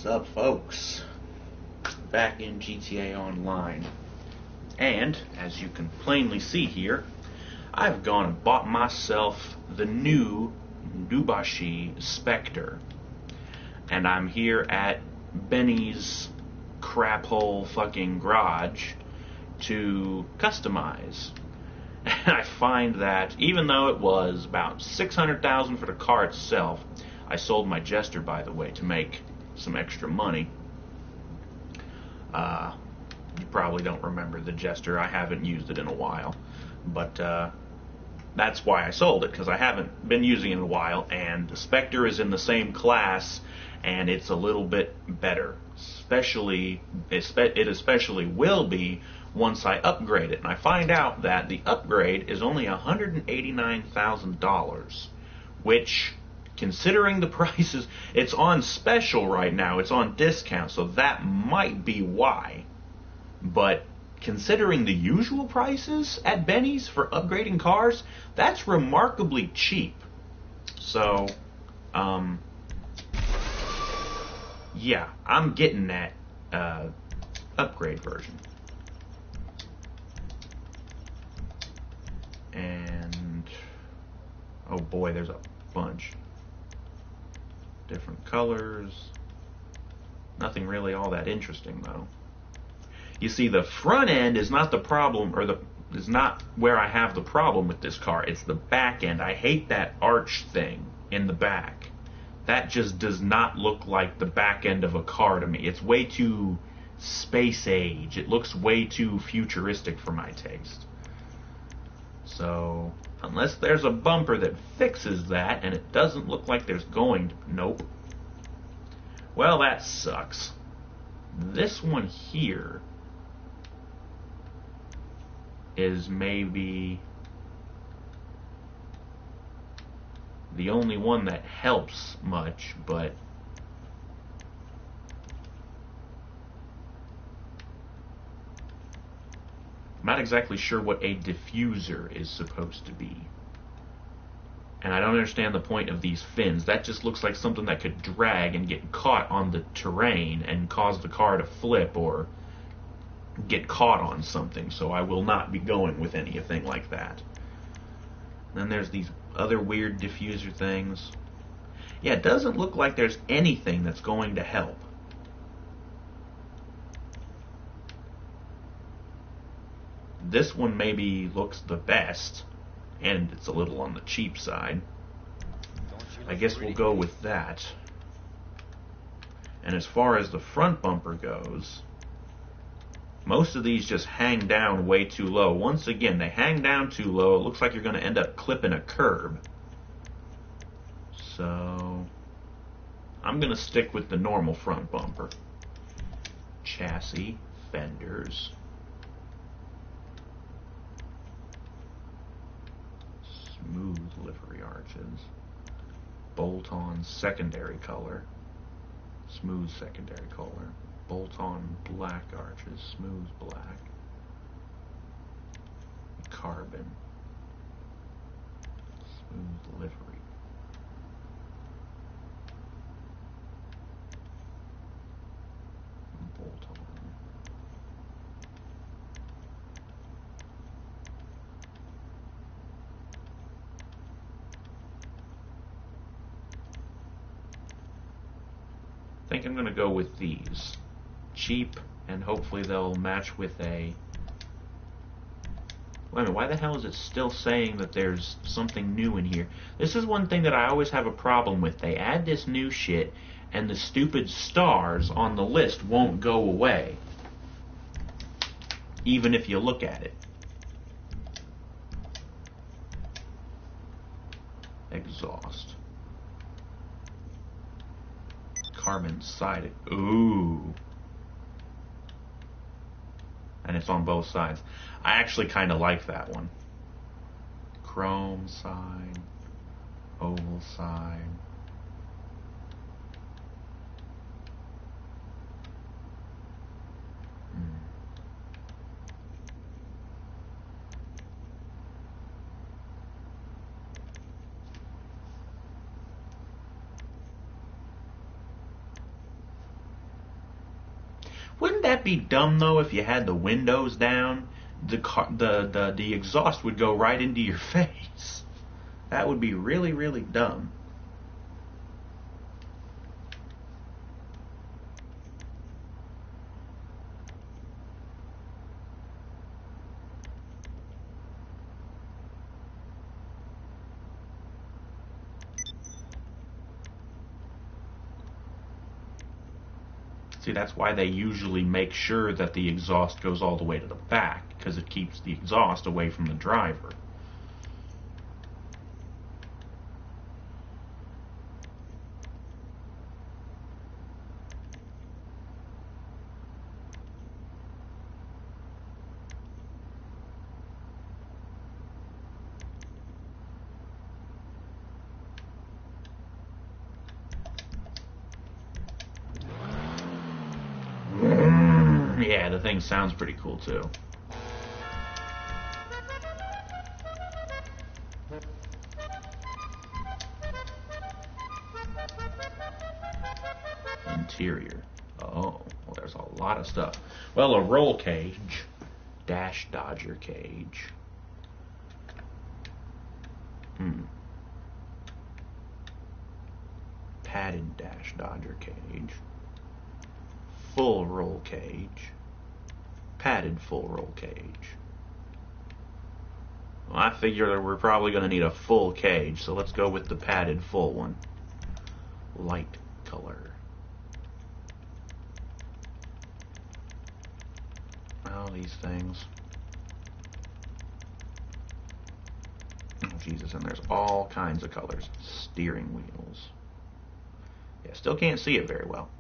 What's up, folks? Back in GTA Online. And, as you can plainly see here, I've gone and bought myself the new Nubashi Spectre. And I'm here at Benny's crap hole fucking garage to customize. And I find that even though it was about $600,000 for the car itself, I sold my Jester, by the way, to make some extra money. You probably don't remember the Jester. I haven't used it in a while. But that's why I sold it, because I haven't been using it in a while, and the Spectre is in the same class, and it's a little bit better. It especially will be once I upgrade it. And I find out that the upgrade is only $189,000, which, considering the prices, it's on special right now, it's on discount, so that might be why. But considering the usual prices at Benny's for upgrading cars, that's remarkably cheap. So, yeah, I'm getting that upgrade version. And, oh boy, there's a bunch. Different colors. Nothing really all that interesting, though. You see, the front end is not the problem, or is not where I have the problem with this car. It's the back end. I hate that arch thing in the back. That just does not look like the back end of a car to me. It's way too space age. It looks way too futuristic for my taste. So, unless there's a bumper that fixes that, and it doesn't look like there's going to... Nope. Well, that sucks. This one here is maybe the only one that helps much, but I'm not exactly sure what a diffuser is supposed to be. And I don't understand the point of these fins. That just looks like something that could drag and get caught on the terrain and cause the car to flip or get caught on something. So I will not be going with anything like that. Then there's these other weird diffuser things. Yeah, it doesn't look like there's anything that's going to help. This one maybe looks the best, and it's a little on the cheap side. I guess we'll go with that. And as far as the front bumper goes, most of these just hang down way too low. Once again, they hang down too low. It looks like you're going to end up clipping a curb. So, I'm going to stick with the normal front bumper. Chassis, fenders, smooth livery arches, bolt-on secondary color, smooth secondary color, bolt-on black arches, smooth black, carbon, smooth livery, bolt-on. I think I'm going to go with these. Cheap, and hopefully they'll match with a... Wait a minute, why the hell is it still saying that there's something new in here? This is one thing that I always have a problem with. They add this new shit, and the stupid stars on the list won't go away. Even if you look at it. Exhaust. Carbon sided. Ooh. And it's on both sides. I actually kind of like that one. Chrome side, oval side. Wouldn't that be dumb though if you had the windows down? The exhaust would go right into your face. That would be really, really dumb. See, that's why they usually make sure that the exhaust goes all the way to the back, because it keeps the exhaust away from the driver. Yeah, the thing sounds pretty cool too. Interior. Oh, well, there's a lot of stuff. Well, a roll cage, dash dodger cage. Padded dash dodger cage. Full roll cage. Padded full roll cage. Well, I figure that we're probably going to need a full cage, so let's go with the padded full one. Light color. Oh, these things. Oh, Jesus, and there's all kinds of colors. Steering wheels. Yeah, still can't see it very well.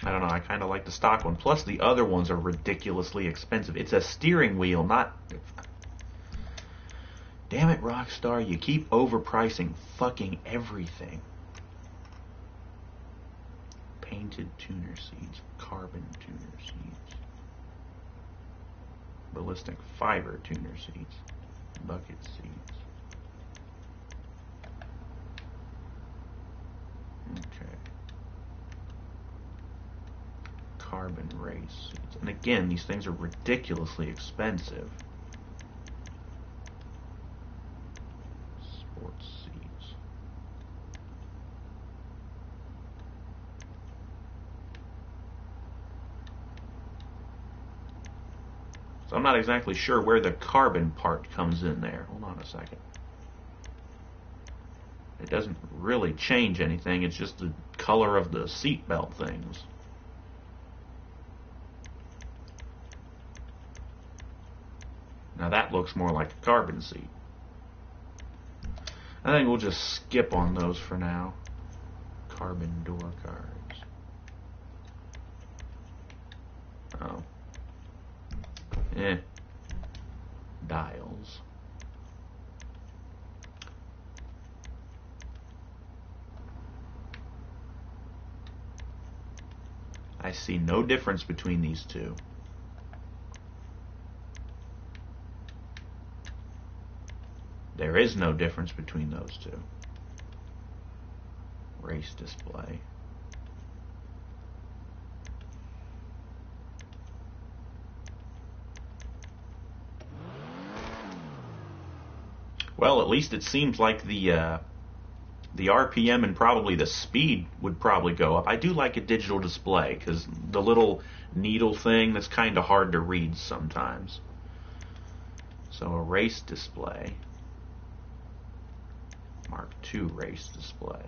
I don't know, I kind of like the stock one. Plus, the other ones are ridiculously expensive. It's a steering wheel, not... Damn it, Rockstar, you keep overpricing fucking everything. Painted tuner seats, carbon tuner seats, ballistic fiber tuner seats, bucket seats. Okay. Carbon race seats. And again, these things are ridiculously expensive. Sports seats. So I'm not exactly sure where the carbon part comes in there. Hold on a second. It doesn't really change anything. It's just the color of the seat belt things. Now that looks more like a carbon seat. I think we'll just skip on those for now. Carbon door cards. Oh. Dials. I see no difference between these two. There is no difference between those two. Race display. Well, at least it seems like the RPM and probably the speed would probably go up. I do like a digital display because the little needle thing, that's kind of hard to read sometimes. So a race display. Mark II race display,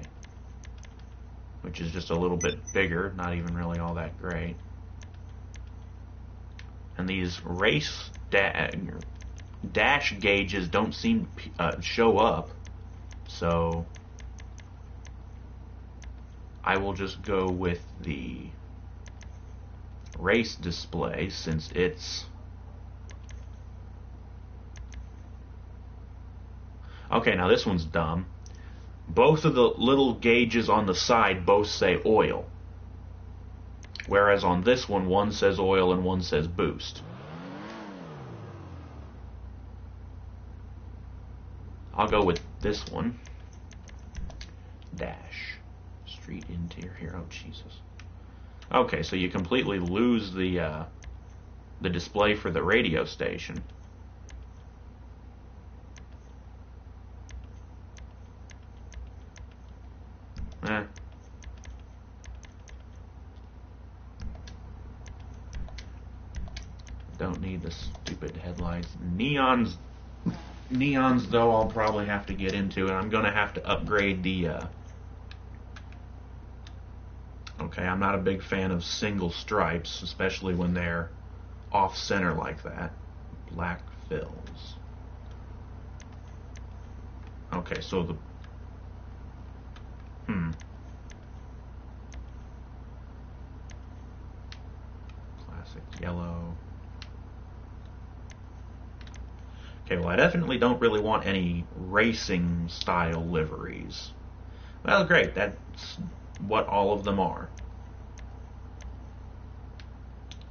which is just a little bit bigger, not even really all that great. And these race dash gauges don't seem to show up, so I will just go with the race display since it's... Okay, now this one's dumb. Both of the little gauges on the side both say oil. Whereas on this one says oil and one says boost. I'll go with this one. Dash. Street interior. Oh, Jesus. Okay, so you completely lose the display for the radio station. Don't need the stupid headlights. Neons, though, I'll probably have to get into, and I'm going to have to upgrade the... Okay, I'm not a big fan of single stripes, especially when they're off-center like that. Black fills. Okay, so the... Classic yellow. Okay, well, I definitely don't really want any racing-style liveries. Well, great, that's what all of them are.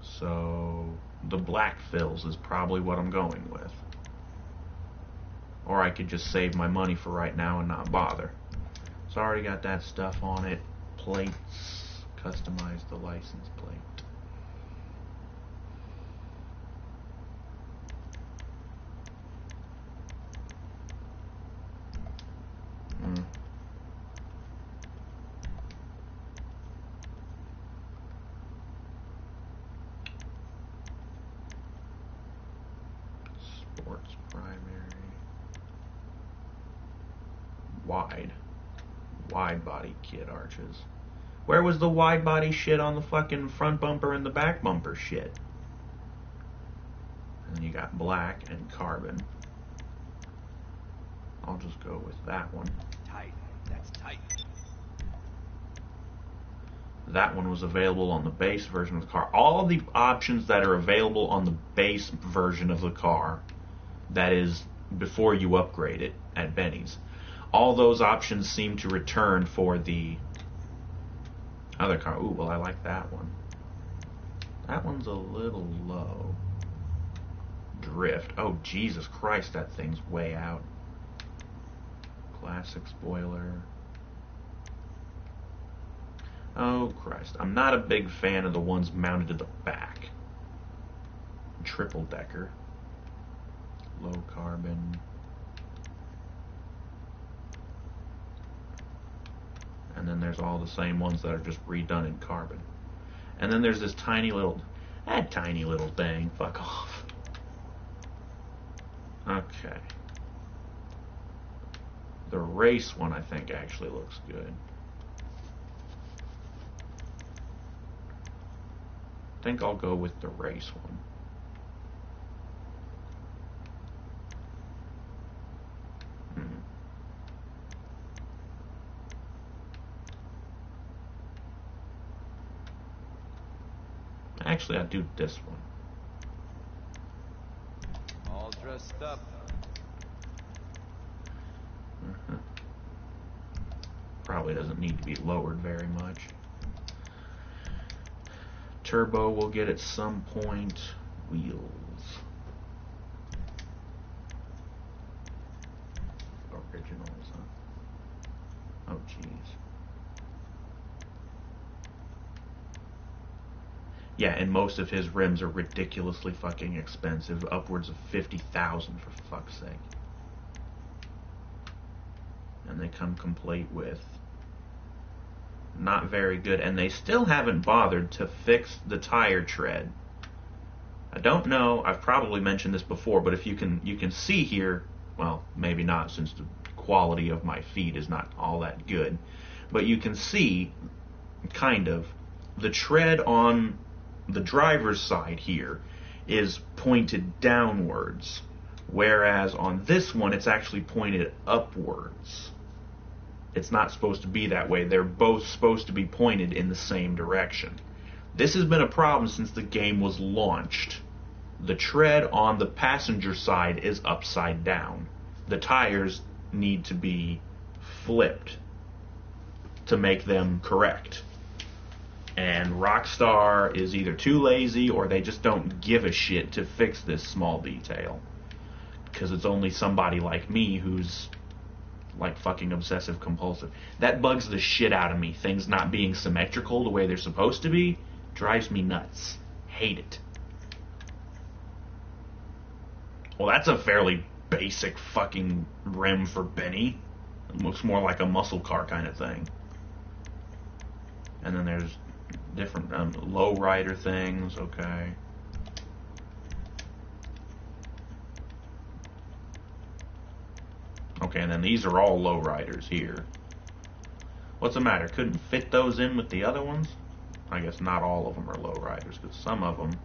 So, the black fills is probably what I'm going with. Or I could just save my money for right now and not bother. So I already got that stuff on it. Plates, customize the license plate. Sports primary. Wide body kit arches. Where was the wide body shit on the fucking front bumper and the back bumper shit? And then you got black and carbon. I'll just go with that one. Tight. That's tight. That one was available on the base version of the car. All of the options that are available on the base version of the car, that is before you upgrade it at Benny's, all those options seem to return for the other car. Ooh, well, I like that one. That one's a little low. Drift. Oh, Jesus Christ, that thing's way out. Classic spoiler. Oh, Christ. I'm not a big fan of the ones mounted to the back. Triple decker. Low carbon. And then there's all the same ones that are just redone in carbon. And then there's this tiny little... That tiny little thing. Fuck off. Okay. The race one, I think, actually looks good. I think I'll go with the race one. Actually, I'll do this one. All dressed up. Probably doesn't need to be lowered very much. Turbo will get at some point. Wheels. Originals, huh? Oh, jeez. Yeah, and most of his rims are ridiculously fucking expensive, upwards of $50,000 for fuck's sake. And they come complete with not very good, and they still haven't bothered to fix the tire tread. I don't know, I've probably mentioned this before, but if you can see here, well, maybe not since the quality of my feed is not all that good, but you can see kind of the tread on the driver's side here is pointed downwards, whereas on this one it's actually pointed upwards. It's not supposed to be that way. They're both supposed to be pointed in the same direction. This has been a problem since the game was launched. The tread on the passenger side is upside down. The tires need to be flipped to make them correct. And Rockstar is either too lazy or they just don't give a shit to fix this small detail. Because it's only somebody like me who's like fucking obsessive compulsive. That bugs the shit out of me. Things not being symmetrical the way they're supposed to be drives me nuts. Hate it. Well, that's a fairly basic fucking rim for Benny. It looks more like a muscle car kind of thing. And then there's different low rider things. Okay. Okay, and then these are all low riders here. What's the matter? Couldn't fit those in with the other ones? I guess not all of them are low riders, because some of them...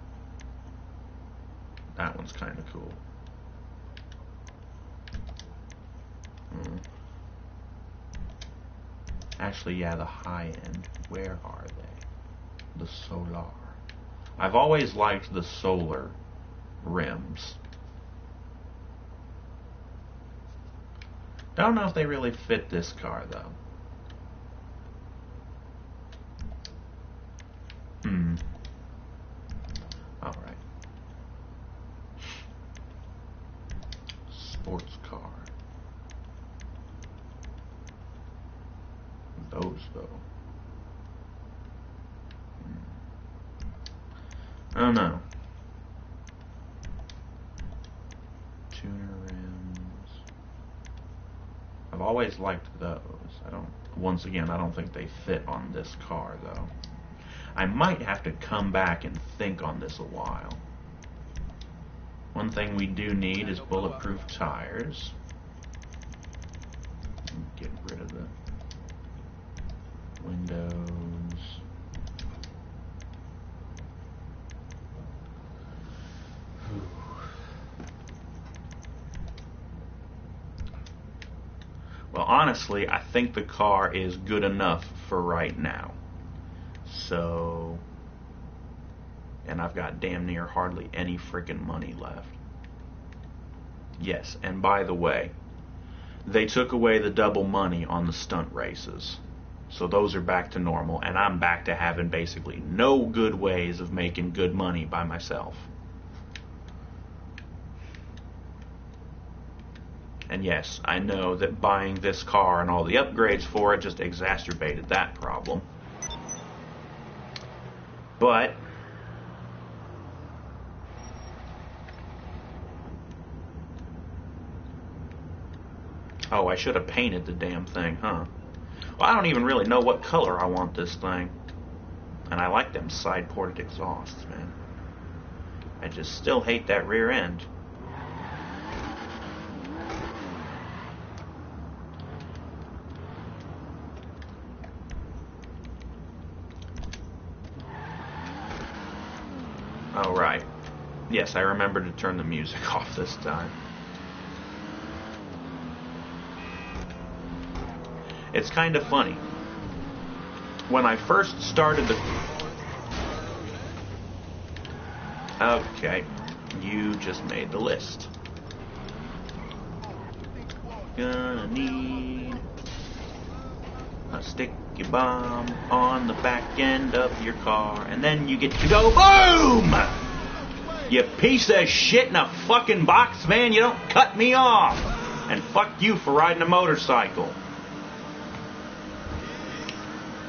That one's kind of cool. Actually, yeah, the high end. Where are they? The Solar. I've always liked the solar rims. Don't know if they really fit this car, though. Alright. Sports car. Those, though. I don't know. Tuner rims. I've always liked those. Once again, I don't think they fit on this car, though. I might have to come back and think on this a while. One thing we do need is bulletproof tires. Get rid of the windows. Well, honestly, I think the car is good enough for right now. So, and I've got damn near hardly any freaking money left. Yes, and by the way, they took away the double money on the stunt races. So those are back to normal, and I'm back to having basically no good ways of making good money by myself. And yes, I know that buying this car and all the upgrades for it just exacerbated that problem. But oh, I should have painted the damn thing, huh? Well, I don't even really know what color I want this thing. And I like them side-ported exhausts, man. I just still hate that rear end. Oh, right. Yes, I remember to turn the music off this time. It's kind of funny. When I first started the... Okay, you just made the list. Gonna need a sticky bomb on the back end of your car, and then you get to go boom! You piece of shit in a fucking box, man. You don't cut me off. And fuck you for riding a motorcycle.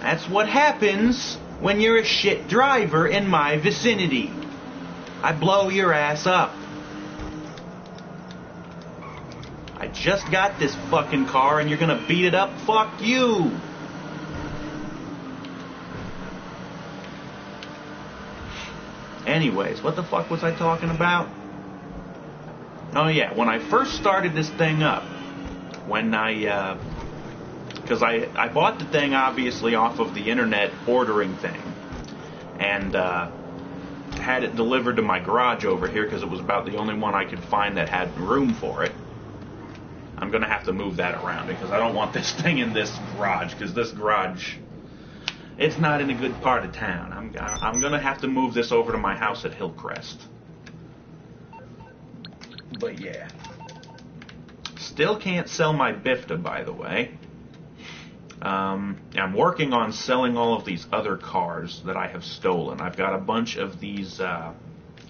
That's what happens when you're a shit driver in my vicinity. I blow your ass up. I just got this fucking car and you're gonna beat it up? Fuck you. Anyways, what the fuck was I talking about? Oh yeah, when I first started this thing up, when because I bought the thing obviously off of the internet ordering thing, and had it delivered to my garage over here because it was about the only one I could find that had room for it. I'm going to have to move that around because I don't want this thing in this garage, because this garage, it's not in a good part of town. I'm going to have to move this over to my house at Hillcrest. But yeah. Still can't sell my Bifta, by the way. I'm working on selling all of these other cars that I have stolen. I've got a bunch of these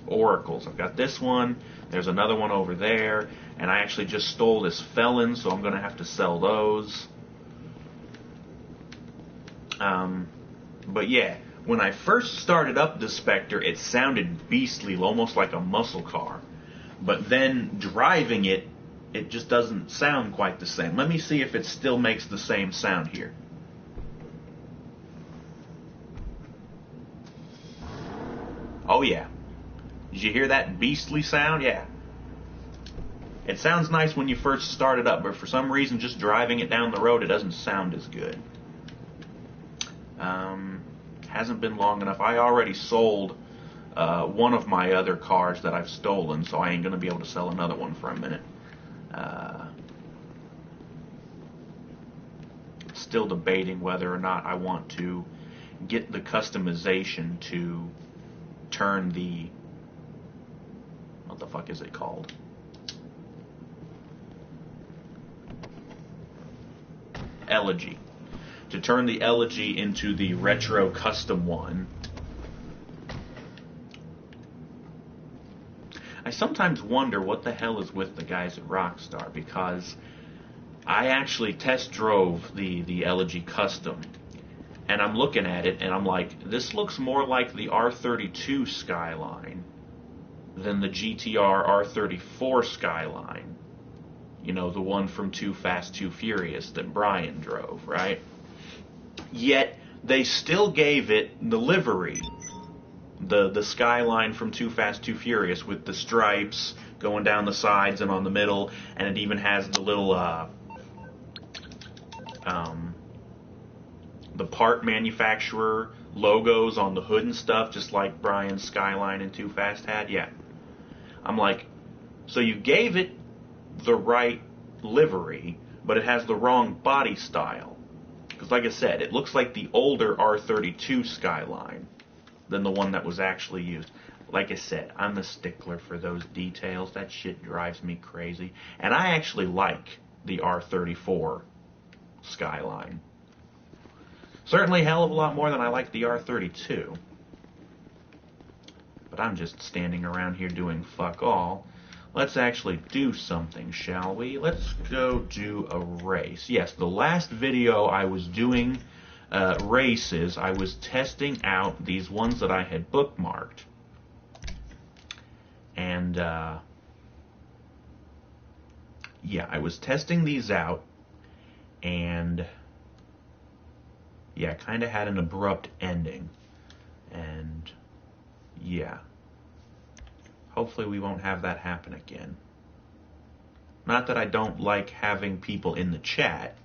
oracles. I've got this one, there's another one over there, and I actually just stole this felon, so I'm going to have to sell those. But yeah, when I first started up the Spectre, it sounded beastly, almost like a muscle car. But then driving it, it just doesn't sound quite the same. Let me see if it still makes the same sound here. Oh yeah. Did you hear that beastly sound? Yeah. It sounds nice when you first start it up, but for some reason just driving it down the road, it doesn't sound as good. Hasn't been long enough. I already sold one of my other cars that I've stolen, so I ain't going to be able to sell another one for a minute. Still debating whether or not I want to get the customization to turn the... what the fuck is it called? Elegy. To turn the Elegy into the retro custom one. I sometimes wonder what the hell is with the guys at Rockstar, because I actually test drove the Elegy Custom, and I'm looking at it and I'm like, this looks more like the R32 Skyline than the GTR R34 Skyline. You know, the one from Too Fast, Too Furious that Brian drove, right? Yet they still gave it the livery, the Skyline from Too Fast, Too Furious, with the stripes going down the sides and on the middle, and it even has the little the part manufacturer logos on the hood and stuff, just like Brian's Skyline and Too Fast had. Yeah. I'm like, so you gave it the right livery, but it has the wrong body style. Because like I said, it looks like the older R32 Skyline than the one that was actually used. Like I said, I'm a stickler for those details. That shit drives me crazy. And I actually like the R34 Skyline. Certainly a hell of a lot more than I like the R32. But I'm just standing around here doing fuck all. Let's actually do something, shall we? Let's go do a race. Yes, the last video I was doing races, I was testing out these ones that I had bookmarked. And, yeah, I was testing these out, and, yeah, kind of had an abrupt ending. And, yeah. Hopefully we won't have that happen again. Not that I don't like having people in the chat.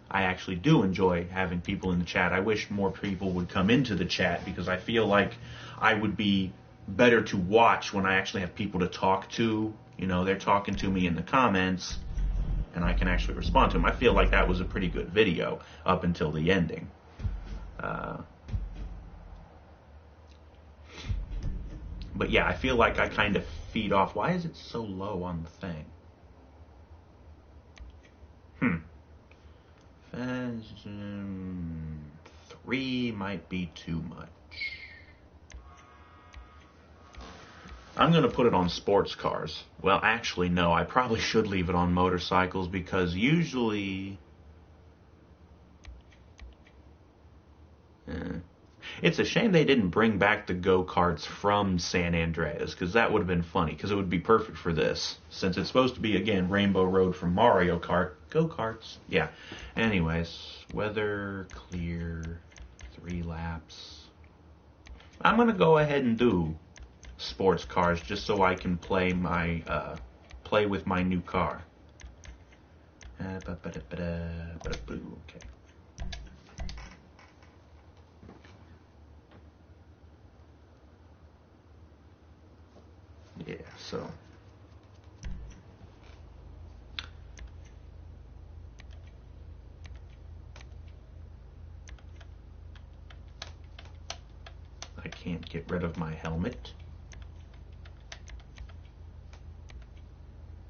I actually do enjoy having people in the chat. I wish more people would come into the chat, because I feel like I would be better to watch when I actually have people to talk to. You know, they're talking to me in the comments, and I can actually respond to them. I feel like that was a pretty good video up until the ending. But yeah, I feel like I kind of feed off. Why is it so low on the thing? 3 might be too much. I'm going to put it on sports cars. Well, actually, no. I probably should leave it on motorcycles, because usually... It's a shame they didn't bring back the go-karts from San Andreas, because that would have been funny, because it would be perfect for this. Since it's supposed to be, again, Rainbow Road from Mario Kart. Go-karts. Yeah. Anyways, weather, clear, 3 laps. I'm going to go ahead and do sports cars, just so I can play with my new car. Okay. Yeah, so I can't get rid of my helmet.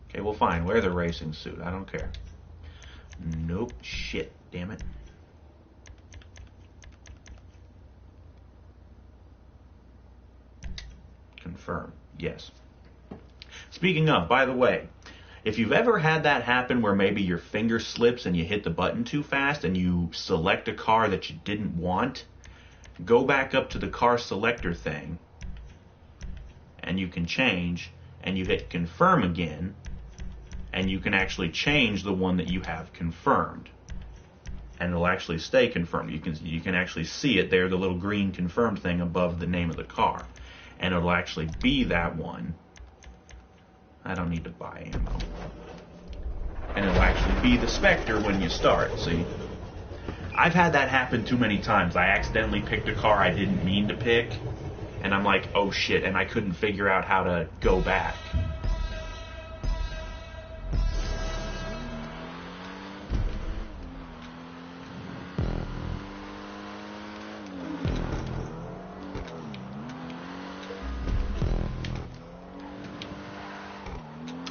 Okay, well fine, wear the racing suit. I don't care. Nope, shit, damn it. confirm. Yes. Speaking of, by the way, if you've ever had that happen where maybe your finger slips and you hit the button too fast and you select a car that you didn't want, go back up to the car selector thing and you can change, and you hit confirm again, and you can actually change the one that you have confirmed. And it'll actually stay confirmed. You can actually see it there, the little green confirmed thing above the name of the car. And it'll actually be that one. I don't need to buy ammo. And it'll actually be the Spectre when you start, see? I've had that happen too many times. I accidentally picked a car I didn't mean to pick, and I'm like, oh shit, and I couldn't figure out how to go back.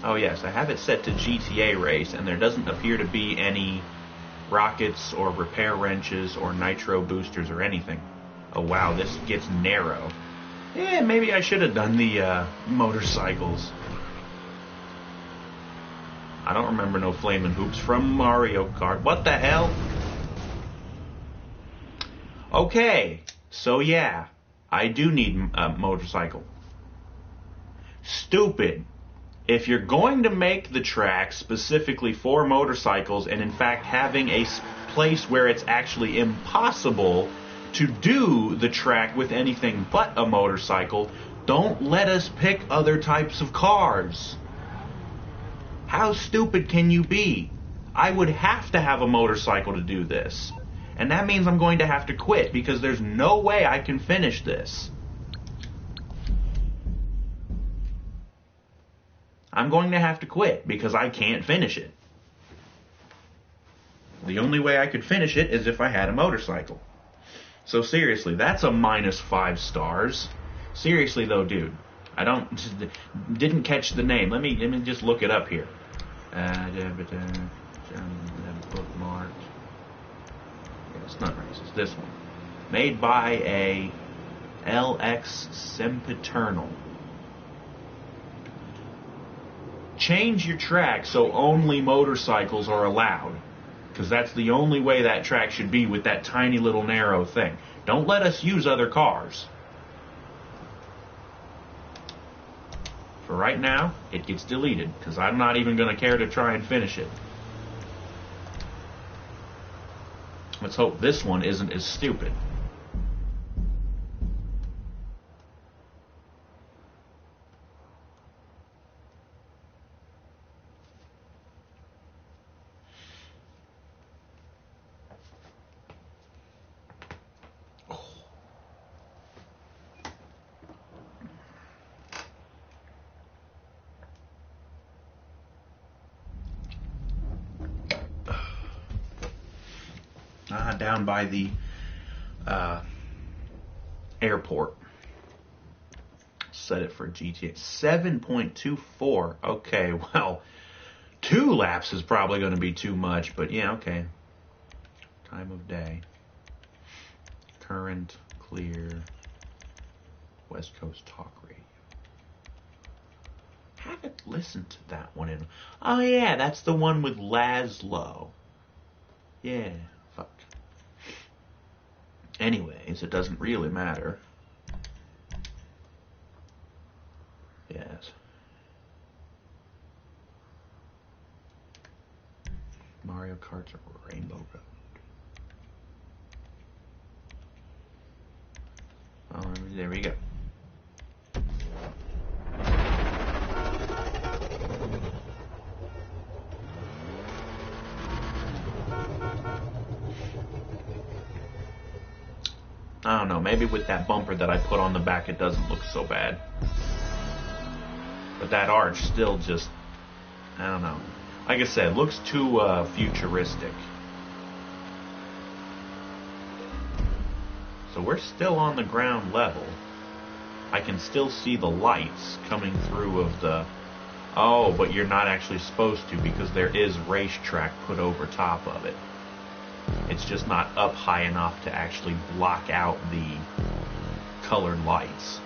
Oh yes, I have it set to GTA race, and there doesn't appear to be any rockets or repair wrenches or nitro boosters or anything. Oh wow, this gets narrow. Yeah, maybe I should have done the motorcycles. I don't remember no flaming hoops from Mario Kart. What the hell? Okay, so yeah, I do need a motorcycle. Stupid. If you're going to make the track specifically for motorcycles, and in fact having a place where it's actually impossible to do the track with anything but a motorcycle, don't let us pick other types of cars. How stupid can you be? I would have to have a motorcycle to do this. And that means I'm going to have to quit, because there's no way I can finish this. I'm going to have to quit because I can't finish it. The only way I could finish it is if I had a motorcycle. So seriously, that's a -5 stars. Seriously though, dude, I didn't catch the name. Let me just look it up here. Bookmarked. Yeah, it's not racist. This one, made by a LX Sempiternal. Change your track so only motorcycles are allowed, because that's the only way that track should be, with that tiny little narrow thing. Don't let us use other cars. For right now, it gets deleted, because I'm not even going to care to try and finish it. Let's hope this one isn't as stupid. Down by the airport. Set it for GTA. 7.24. Okay, well, 2 laps is probably going to be too much, but yeah, okay. Time of day. Current, clear. West Coast Talk Radio. Haven't listened to that one in... Oh yeah, that's the one with Laszlo. Yeah, fuck. Anyways, it doesn't really matter. Yes. Mario Kart's Rainbow Road. Oh, there we go. I don't know, maybe with that bumper that I put on the back it doesn't look so bad. But that arch still just, I don't know. Like I said, looks too futuristic. So we're still on the ground level. I can still see the lights coming through of the... Oh, but you're not actually supposed to, because there is racetrack put over top of it. It's just not up high enough to actually block out the colored lights.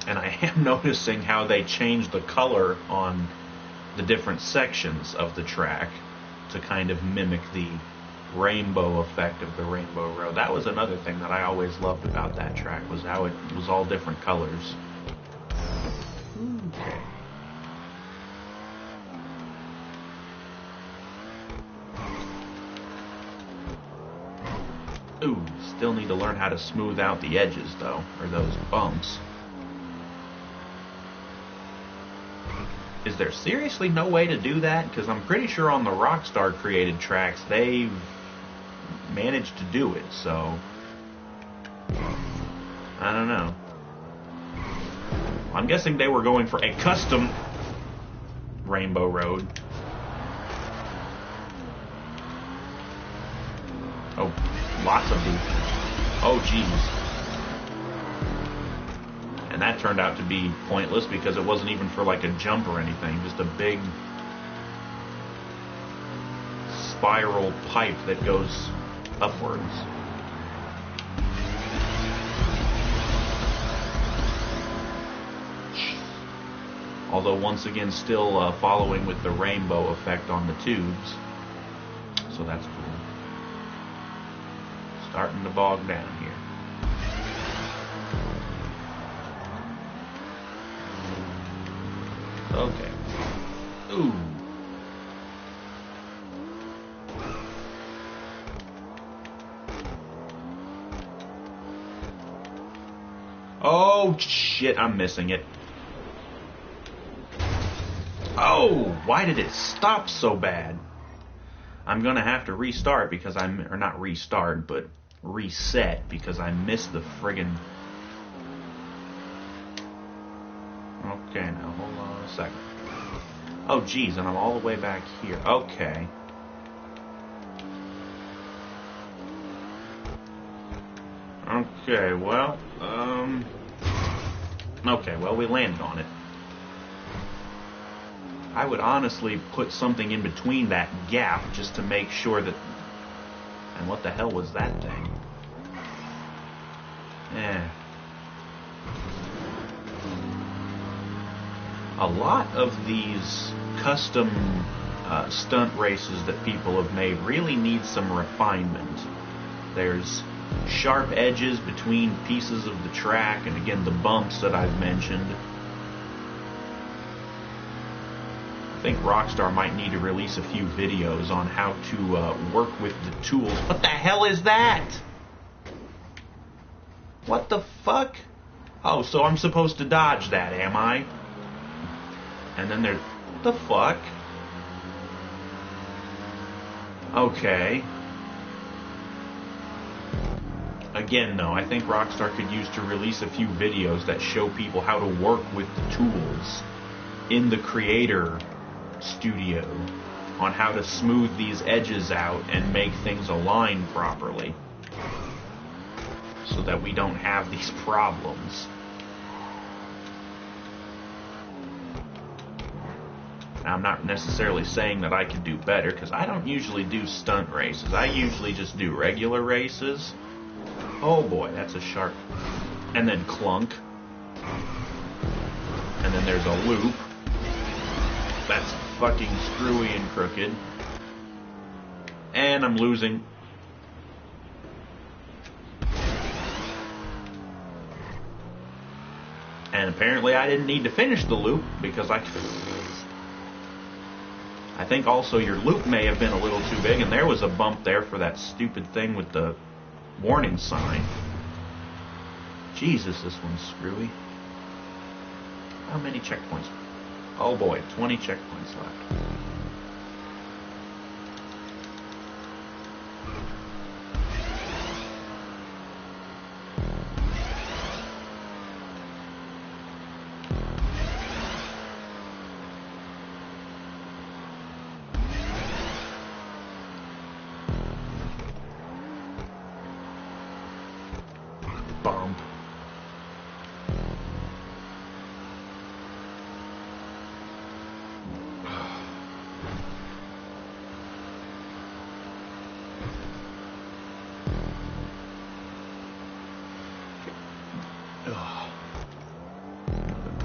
And I am noticing how they changed the color on the different sections of the track to kind of mimic the rainbow effect of the Rainbow Road. That was another thing that I always loved about that track, was how it was all different colors. Okay. Ooh, still need to learn how to smooth out the edges, though, or those bumps. Is there seriously no way to do that? Because I'm pretty sure on the Rockstar created tracks, they've managed to do it, so I don't know. I'm guessing they were going for a custom Rainbow Road. Oh, lots of these. Oh, jeez. And that turned out to be pointless because it wasn't even for like a jump or anything. Just a big spiral pipe that goes upwards. Although once again still following with the rainbow effect on the tubes. So that's cool. Starting to bog down here. Okay. Ooh. Oh, shit, I'm missing it. Oh, why did it stop so bad? I'm gonna have to restart because or not restart, but reset because I missed the friggin'... Okay, now hold on a second. Oh, geez, and I'm all the way back here. Okay. Okay, well, okay, well, we landed on it. I would honestly put something in between that gap just to make sure that... And what the hell was that thing? A lot of these custom stunt races that people have made really need some refinement. There's sharp edges between pieces of the track, and again, the bumps that I've mentioned. I think Rockstar might need to release a few videos on how to work with the tools. What the hell is that? What the fuck? Oh, so I'm supposed to dodge that, am I? And then there's... What the fuck? Okay. Again, though, I think Rockstar could use to release a few videos that show people how to work with the tools in the creator studio on how to smooth these edges out and make things align properly so that we don't have these problems. Now, I'm not necessarily saying that I could do better, because I don't usually do stunt races. I usually just do regular races. Oh boy, that's a sharp... And then clunk. And then there's a loop. That's fucking screwy and crooked. And I'm losing. And apparently I didn't need to finish the loop, because I think also your loop may have been a little too big, and there was a bump there for that stupid thing with the warning sign. Jesus, this one's screwy. How many checkpoints? Oh boy, 20 checkpoints left. Bump.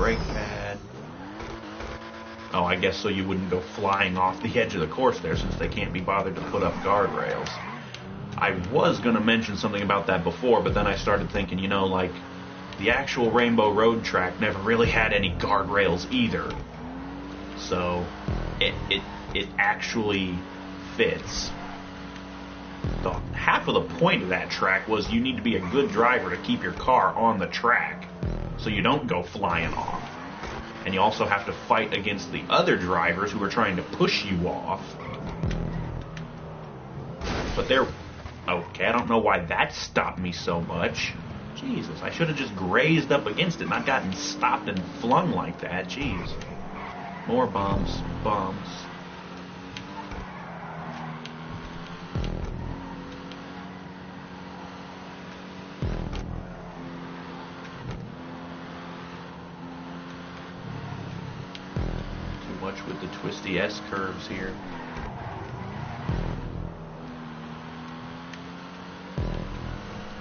brake pad. Oh, I guess so you wouldn't go flying off the edge of the course there, since they can't be bothered to put up guardrails. I was going to mention something about that before, but then I started thinking, you know, like, the actual Rainbow Road track never really had any guardrails either. So, it actually fits. Half of the point of that track was you need to be a good driver to keep your car on the track, so you don't go flying off. And you also have to fight against the other drivers who are trying to push you off. But they're... Okay, I don't know why that stopped me so much. Jesus, I should have just grazed up against it, not gotten stopped and flung like that. Jeez. More bombs. Bombs. Too much with the twisty S-curves here.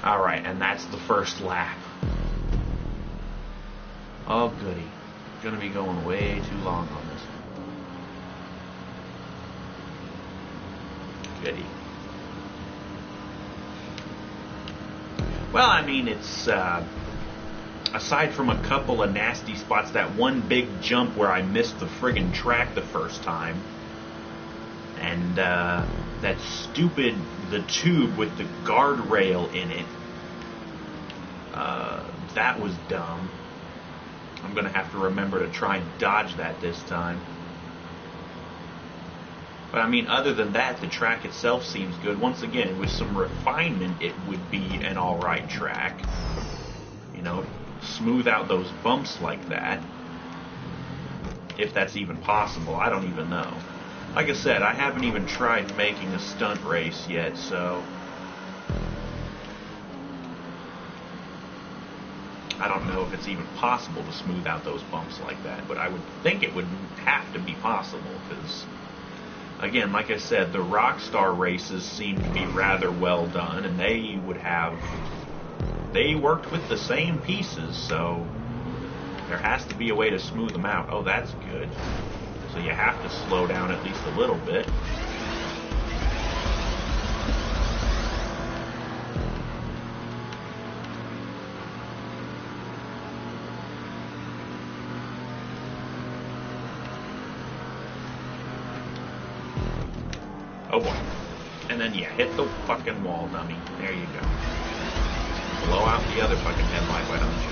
Alright, and that's the first lap. Oh, goody. Gonna be going way too long on this one. Goody. Well, I mean, it's, aside from a couple of nasty spots, that one big jump where I missed the friggin' track the first time, and, that stupid, the tube with the guardrail in it, that was dumb. I'm going to have to remember to try and dodge that this time. But I mean, other than that, the track itself seems good. Once again, with some refinement, it would be an alright track. You know, smooth out those bumps like that. If that's even possible, I don't even know. Like I said, I haven't even tried making a stunt race yet, so... I don't know if it's even possible to smooth out those bumps like that, but I would think it would have to be possible, because, again, like I said, the Rockstar races seem to be rather well done, and they worked with the same pieces, so there has to be a way to smooth them out. Oh, that's good. So you have to slow down at least a little bit. Oh boy. And then, yeah, hit the fucking wall, dummy. There you go. Blow out the other fucking headlight, why don't you?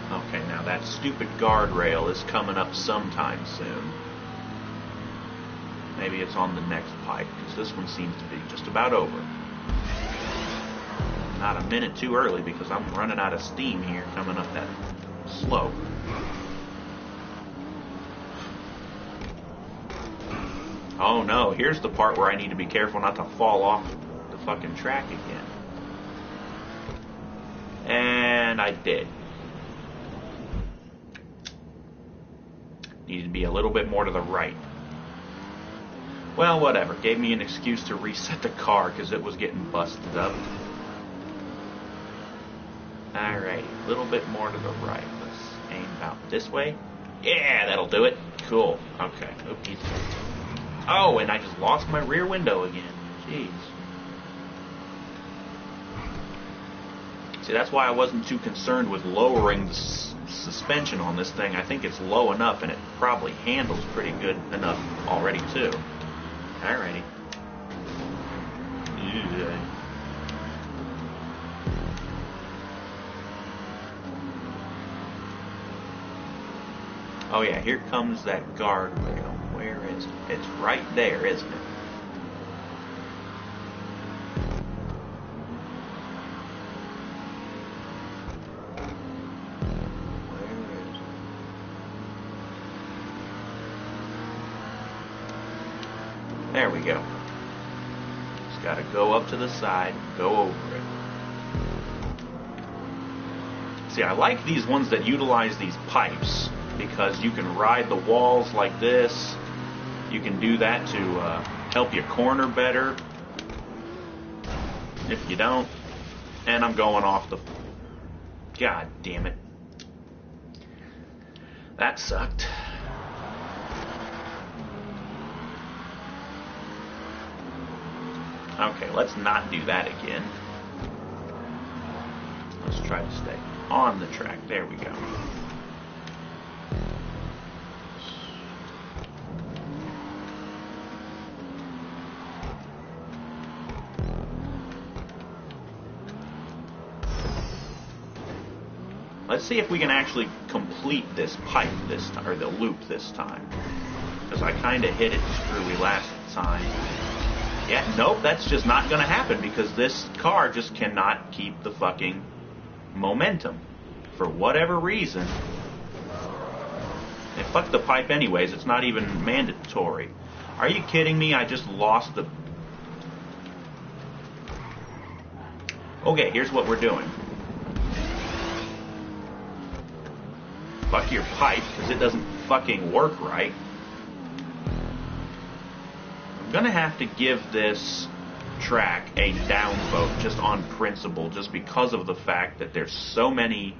Okay, now that stupid guardrail is coming up sometime soon. Maybe it's on the next pipe, because this one seems to be just about over. Not a minute too early, because I'm running out of steam here coming up that slope. Oh no, here's the part where I need to be careful not to fall off the fucking track again. And I did. Needed to be a little bit more to the right. Well, whatever. Gave me an excuse to reset the car because it was getting busted up. Alrighty, a little bit more to the right. Let's aim about this way. Yeah, that'll do it. Cool. Okay. Oops. Oh, and I just lost my rear window again. Jeez. See, that's why I wasn't too concerned with lowering the suspension on this thing. I think it's low enough, and it probably handles pretty good enough already, too. Alrighty. Yeah. Oh yeah, here comes that guardrail. Where is it? It's right there, isn't it? Where is it? There we go. Just gotta go up to the side, go over it. See, I like these ones that utilize these pipes, because you can ride the walls like this. You can do that to help you corner better. If you don't, and I'm going off the God damn it. That sucked. Okay, let's not do that again. Let's try to stay on the track. There we go. Let's see if we can actually complete this pipe this time, or the loop this time. Because I kind of hit it screwy last time. Yeah, nope, that's just not going to happen because this car just cannot keep the fucking momentum. For whatever reason. They fucked the pipe anyways, it's not even mandatory. Are you kidding me? I just lost the... Okay, here's what we're doing. Fuck your pipe, because it doesn't fucking work right. I'm gonna have to give this track a downvote just on principle, just because of the fact that there's so many,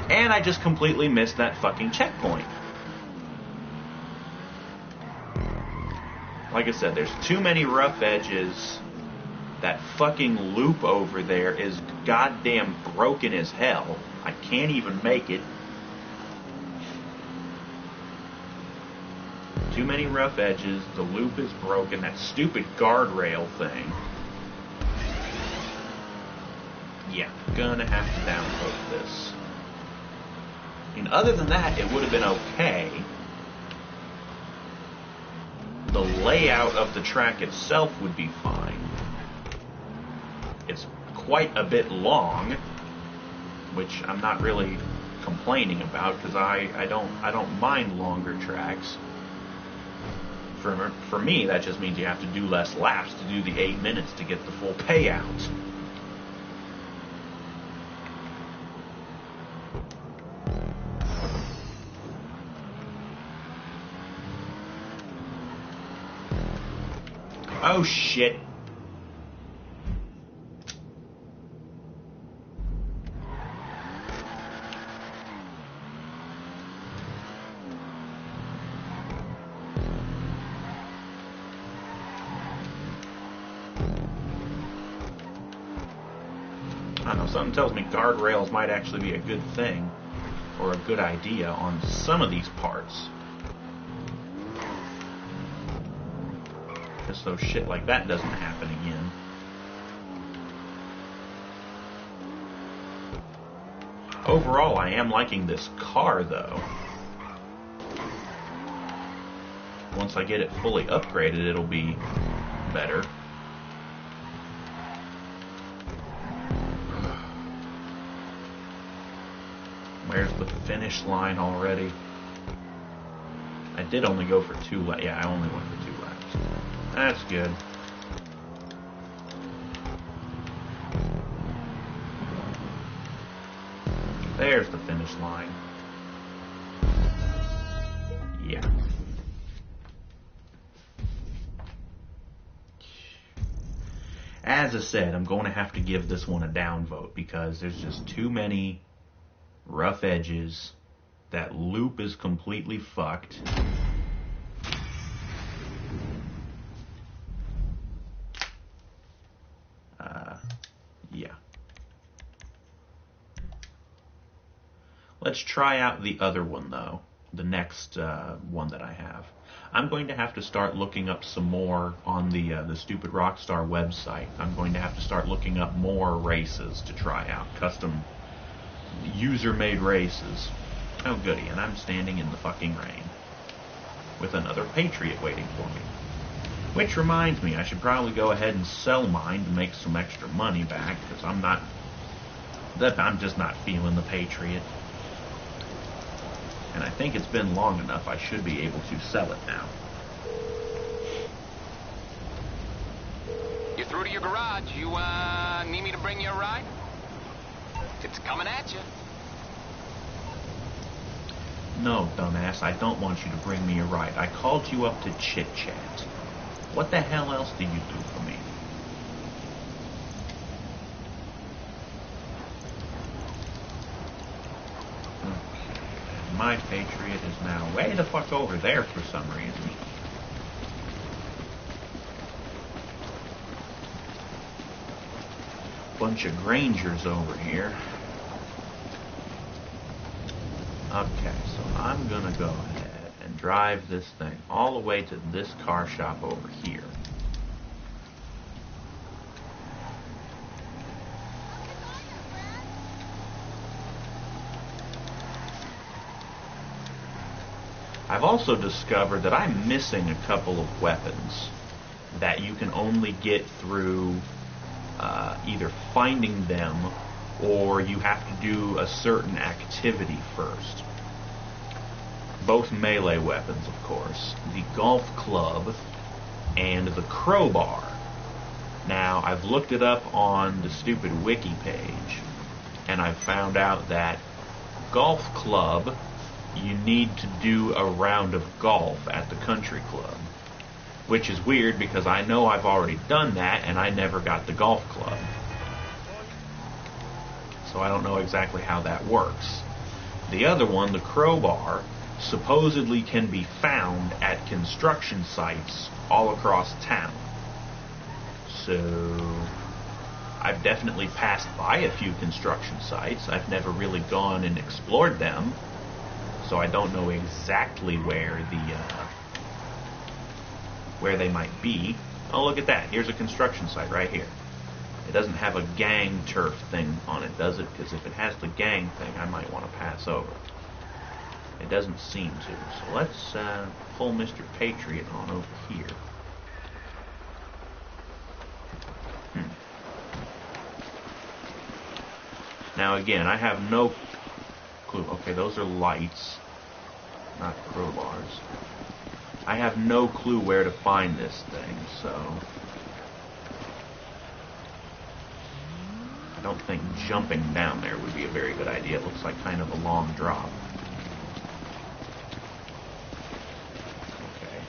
and I just completely missed that fucking checkpoint. Like I said, there's too many rough edges. That fucking loop over there is goddamn broken as hell. I can't even make it. Too many rough edges, the loop is broken, that stupid guardrail thing. Yeah, gonna have to downvote this. I mean, other than that, it would have been okay. The layout of the track itself would be fine. It's quite a bit long, which I'm not really complaining about, because I don't mind longer tracks. For me, that just means you have to do less laps to do the 8 minutes to get the full payout. Oh shit. I don't know, something tells me guardrails might actually be a good thing, or a good idea on some of these parts. Just so shit like that doesn't happen again. Overall, I am liking this car, though. Once I get it fully upgraded, it'll be better. Where's the finish line already? I did only go for 2 laps. Yeah, I only went for 2 laps. That's good. There's the finish line. Yeah. As I said, I'm going to have to give this one a downvote because there's just too many rough edges. That loop is completely fucked. Yeah. Let's try out the other one, though. The next one that I have. I'm going to have to start looking up some more on the stupid Rockstar website. I'm going to have to start looking up more races to try out. Custom user-made races. Oh, goody. And I'm standing in the fucking rain. With another Patriot waiting for me. Which reminds me, I should probably go ahead and sell mine to make some extra money back, because I'm just not feeling the Patriot. And I think it's been long enough, I should be able to sell it now. You're through to your garage. You, need me to bring you a ride? It's coming at you. No, dumbass, I don't want you to bring me a ride. I called you up to chit-chat. What the hell else do you do for me? My Patriot is now way the fuck over there for some reason. Bunch of Grangers over here. Okay, so I'm gonna go ahead and drive this thing all the way to this car shop over here. I've also discovered that I'm missing a couple of weapons that you can only get through either finding them or you have to do a certain activity first. Both melee weapons, of course. The golf club and the crowbar. Now, I've looked it up on the stupid wiki page, and I've found out that golf club, you need to do a round of golf at the country club. Which is weird because I know I've already done that and I never got the golf club. So I don't know exactly how that works. The other one, the crowbar, supposedly can be found at construction sites all across town. So I've definitely passed by a few construction sites. I've never really gone and explored them. So I don't know exactly where they might be. Oh, look at that. Here's a construction site right here. It doesn't have a gang turf thing on it, does it? Because if it has the gang thing, I might want to pass over. It doesn't seem to. So let's pull Mr. Patriot on over here. Now again, I have no clue. Okay, those are lights, not crowbars. I have no clue where to find this thing, so I don't think jumping down there would be a very good idea. It looks like kind of a long drop. Okay.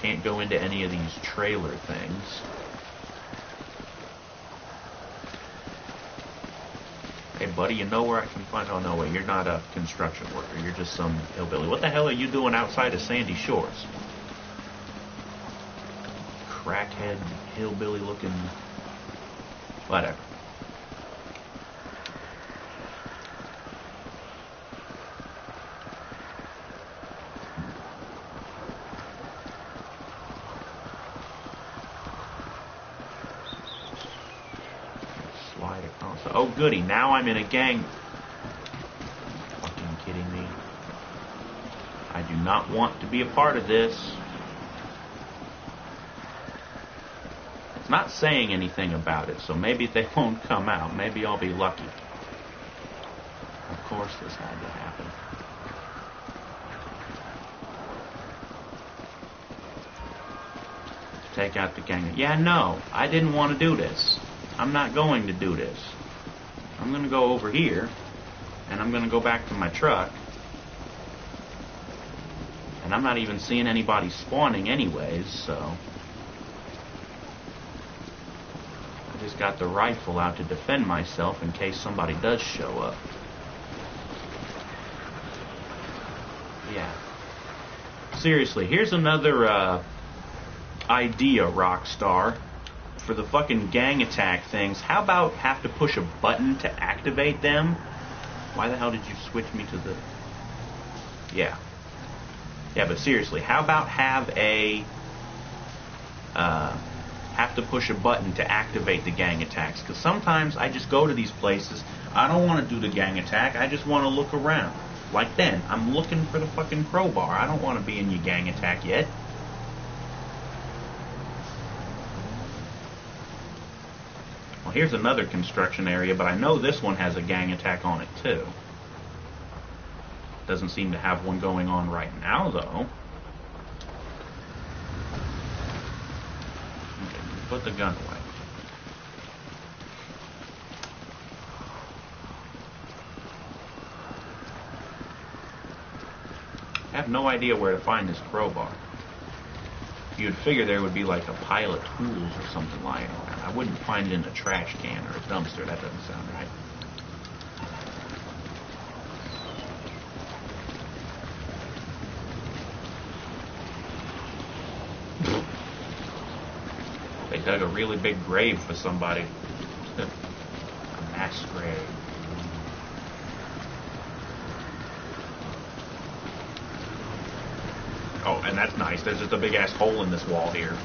Can't go into any of these trailer things. Hey, buddy, you know where I can find... Oh, no, wait, you're not a construction worker. You're just some hillbilly. What the hell are you doing outside of Sandy Shores? Crackhead, hillbilly-looking... Whatever. Oh, goody, now I'm in a gang. Fucking kidding me. I do not want to be a part of this. It's not saying anything about it, so maybe they won't come out. Maybe I'll be lucky. Of course this had to happen. Take out the gang. Yeah, no, I didn't want to do this. I'm not going to do this. I'm going to go over here, and I'm going to go back to my truck, and I'm not even seeing anybody spawning anyways, so I just got the rifle out to defend myself in case somebody does show up. Yeah. Seriously, here's another idea, Rockstar. For the fucking gang attack things, how about have to push a button to activate them? Why the hell did you switch me to the... Yeah. Yeah, but seriously, how about have to push a button to activate the gang attacks? Because sometimes I just go to these places, I don't want to do the gang attack, I just want to look around. Like then, I'm looking for the fucking crowbar. I don't want to be in your gang attack yet. Well, here's another construction area, but I know this one has a gang attack on it, too. Doesn't seem to have one going on right now, though. Okay, put the gun away. I have no idea where to find this crowbar. You'd figure there would be like a pile of tools or something lying around. I wouldn't find it in a trash can or a dumpster. That doesn't sound right. They dug a really big grave for somebody. A mass grave. Oh, and that's nice. There's just a big-ass hole in this wall here.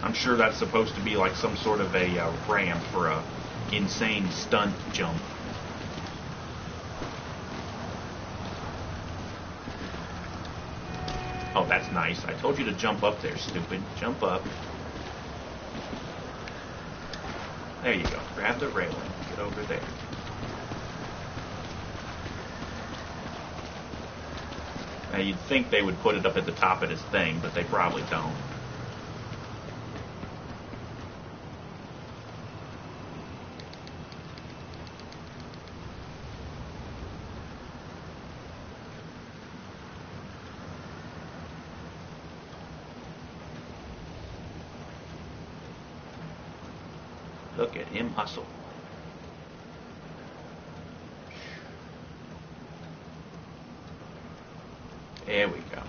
I'm sure that's supposed to be like some sort of a ramp for a insane stunt jump. Oh, that's nice. I told you to jump up there, stupid. Jump up. There you go. Grab the railing. Get over there. Now, you'd think they would put it up at the top of this thing, but they probably don't. Look at him hustle. There we go.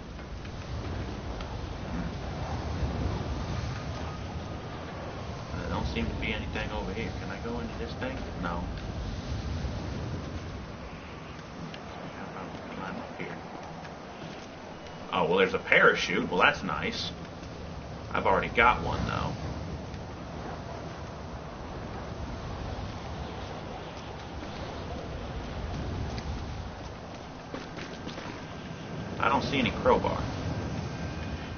There don't seem to be anything over here. Can I go into this thing? No. How about we climb up here? Oh, well, there's a parachute. Well, that's nice. I've already got one, though. I don't see any crowbar.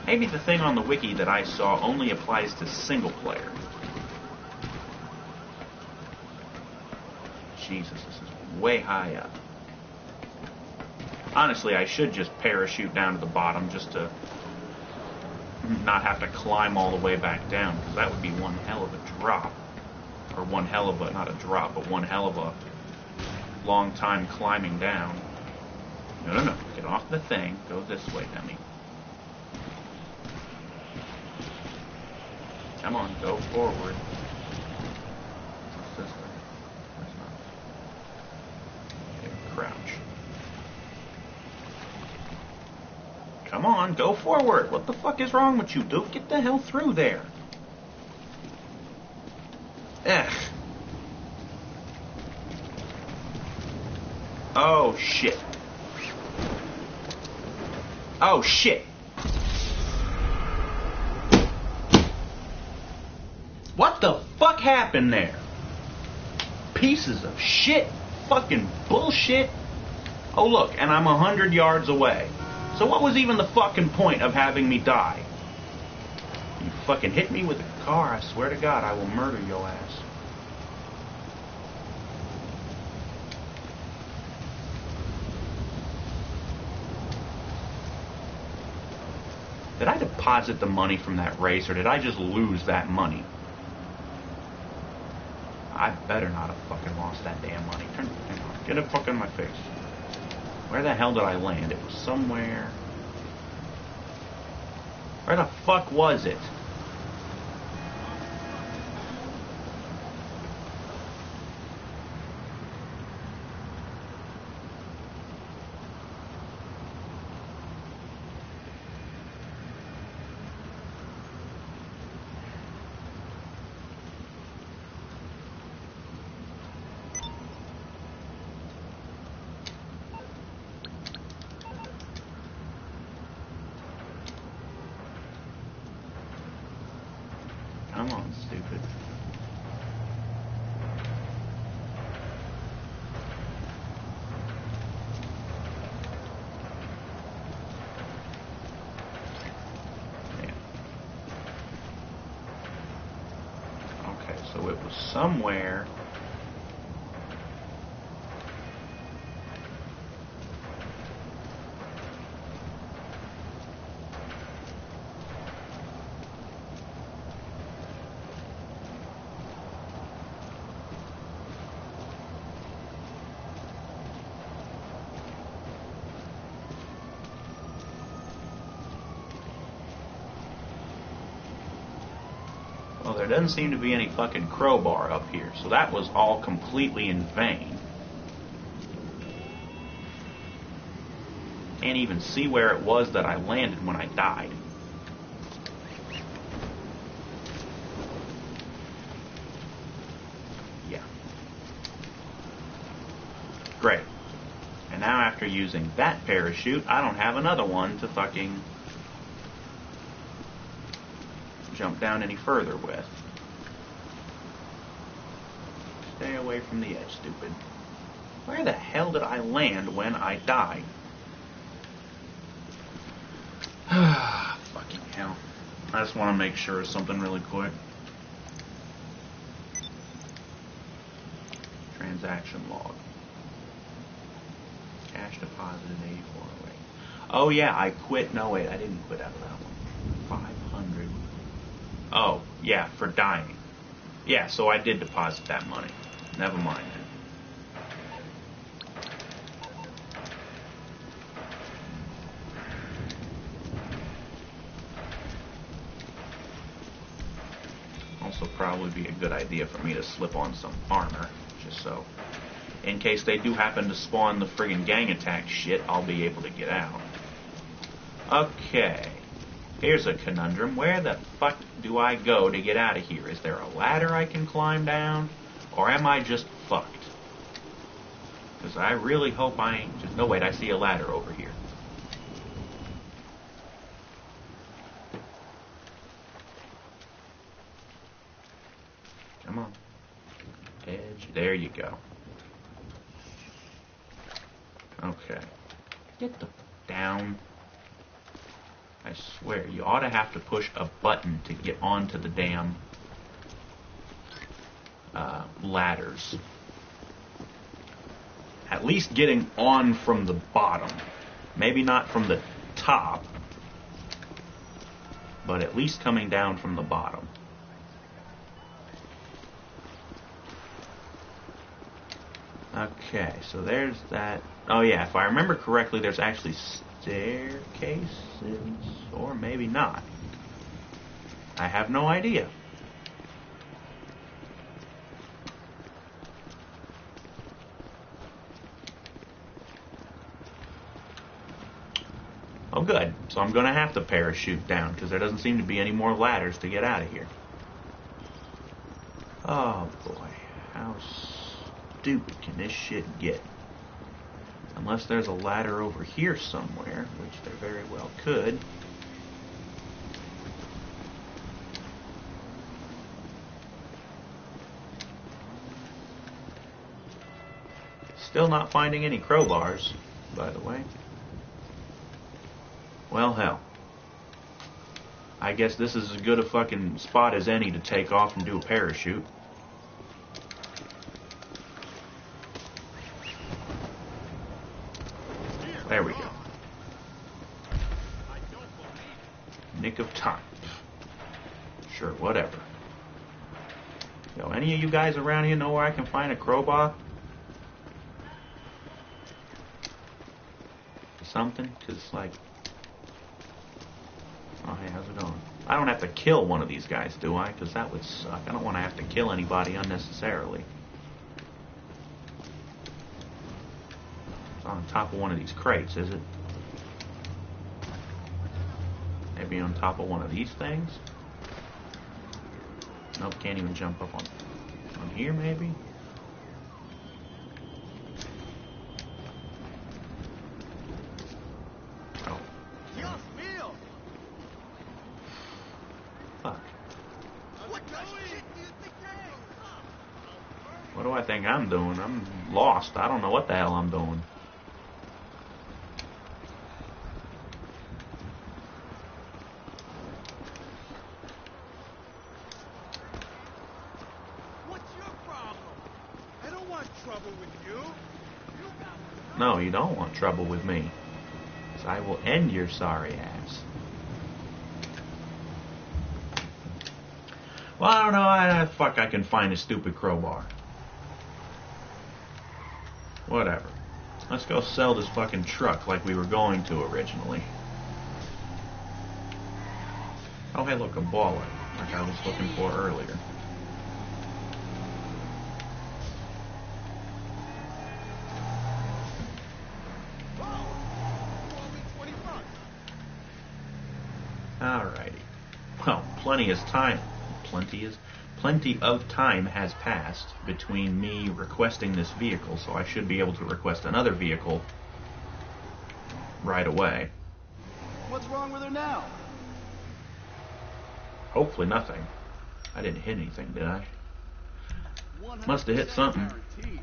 Maybe the thing on the wiki that I saw only applies to single player. Jesus, this is way high up. Honestly, I should just parachute down to the bottom just to not have to climb all the way back down, because that would be one hell of a drop. Or one hell of a, not a drop, but one hell of a long time climbing down. No, no, no. Get off the thing. Go this way, dummy. Come on, go forward. What's this way? That's not. Okay, crouch. Come on, go forward. What the fuck is wrong with you, dude? Get the hell through there. Ugh. Oh, shit. Oh, shit. What the fuck happened there? Pieces of shit. Fucking bullshit. Oh, look, and I'm 100 yards away. So what was even the fucking point of having me die? You fucking hit me with a car, I swear to God, I will murder your ass. Did I deposit the money from that race, or did I just lose that money? I better not have fucking lost that damn money. Hang on. Get a fuck in my face. Where the hell did I land? It was somewhere... Where the fuck was it? Come on, stupid. Yeah. Okay, so it was somewhere... there doesn't seem to be any fucking crowbar up here, so that was all completely in vain. Can't even see where it was that I landed when I died. Yeah. Great. And now after using that parachute, I don't have another one to fucking jump down any further with. Stay away from the edge, stupid. Where the hell did I land when I died? Fucking hell. I just want to make sure of something really quick. Transaction log. Cash deposited 8408. Oh yeah, I quit. No wait, I didn't quit out of that one. 500. Oh, yeah, for dying. Yeah, so I did deposit that money. Never mind then. Also probably be a good idea for me to slip on some armor, just so, in case they do happen to spawn the friggin' gang attack shit, I'll be able to get out. Okay. Here's a conundrum. Where the fuck do I go to get out of here? Is there a ladder I can climb down? Or am I just fucked? Because I really hope I ain't just... No, wait, I see a ladder over here. Come on. Edge. There you go. Okay. Get the fuck down. I swear, you ought to have to push a button to get onto the damn ladders. At least getting on from the bottom. Maybe not from the top, but at least coming down from the bottom. Okay, so there's that. Oh yeah, if I remember correctly, there's actually staircases, or maybe not. I have no idea. Oh good, so I'm gonna have to parachute down, because there doesn't seem to be any more ladders to get out of here. Oh boy, how stupid can this shit get? Unless there's a ladder over here somewhere, which there very well could. Still not finding any crowbars, by the way. Well, hell. I guess this is as good a fucking spot as any to take off and do a parachute. There we go. Nick of time. Sure, whatever. Yo, any of you guys around here know where I can find a crowbar? Something? Because, like... Oh, hey, how's it going? I don't have to kill one of these guys, do I? Because that would suck. I don't want to have to kill anybody unnecessarily. It's on top of one of these crates, is it? Maybe on top of one of these things? Nope, can't even jump up on here, maybe? What do I think I'm doing? I'm lost. I don't know what the hell I'm doing. What's your problem? I don't want trouble with you. No, you don't want trouble with me. So I will end your sorry ass. Well, I don't know. Fuck, I can find a stupid crowbar. Whatever. Let's go sell this fucking truck like we were going to originally. Oh, hey, look, a baller, like I was looking for earlier. Alrighty. Well, plenty of time has passed between me requesting this vehicle, so I should be able to request another vehicle right away. What's wrong with her now? Hopefully nothing. I didn't hit anything, did I? Must have hit something. Guaranteed.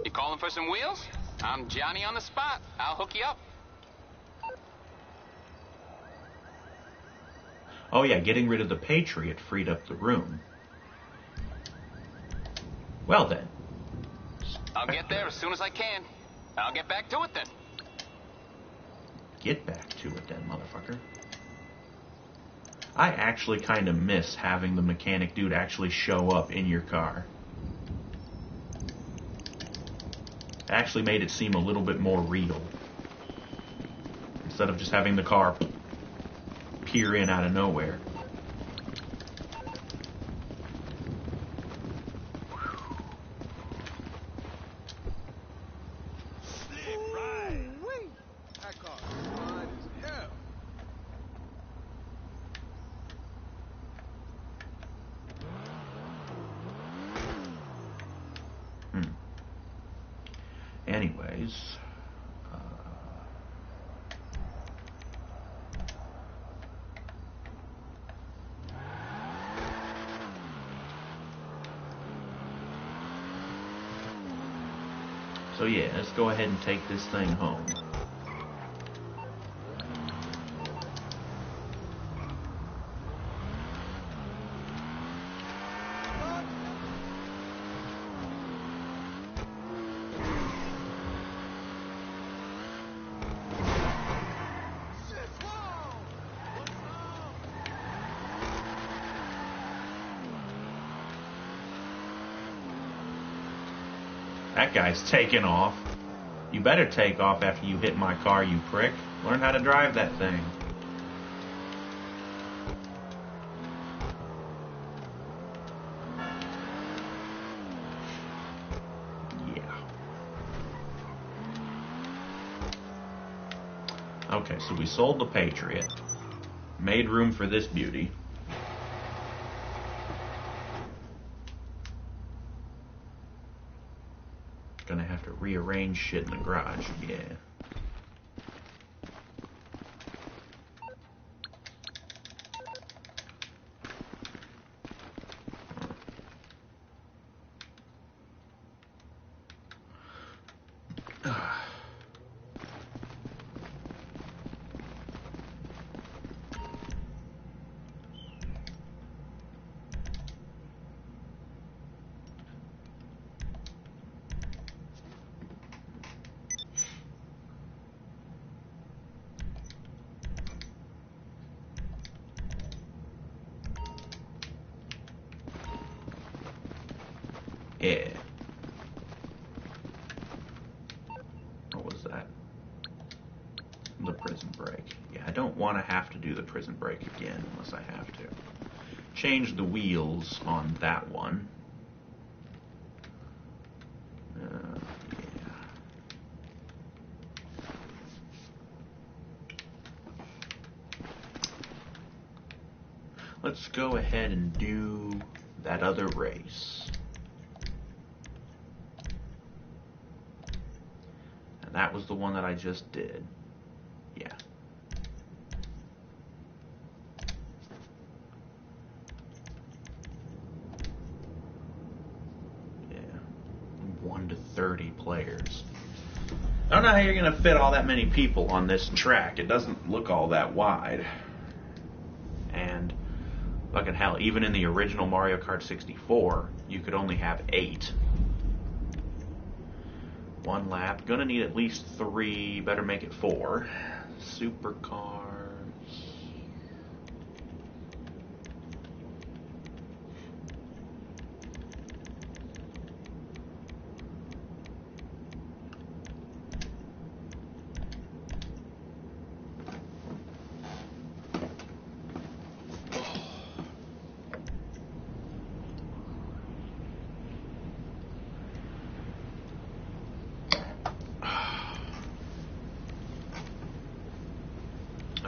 You calling for some wheels? I'm Johnny on the spot. I'll hook you up. Oh yeah, getting rid of the Patriot freed up the room. Well then. I'll get there as soon as I can. I'll get back to it then. Get back to it then, motherfucker. I actually kind of miss having the mechanic dude actually show up in your car. It actually made it seem a little bit more real. Instead of just having the car peer in out of nowhere. Anyways, so yeah, let's go ahead and take this thing home. That guy's taking off. You better take off after you hit my car, you prick. Learn how to drive that thing. Yeah. Okay, so we sold the Patriot. Made room for this beauty. Gonna have to rearrange shit in the garage, yeah. Yeah. What was that? The prison break. Yeah, I don't want to have to do the prison break again unless I have to. Change the wheels on that one. Yeah. Let's go ahead and do that other race. And that was the one that I just did. Yeah. Yeah. 1 to 30 players. I don't know how you're going to fit all that many people on this track. It doesn't look all that wide. And fucking hell, even in the original Mario Kart 64, you could only have 8. 1 lap. Gonna need at least 3. Better make it 4. Supercars.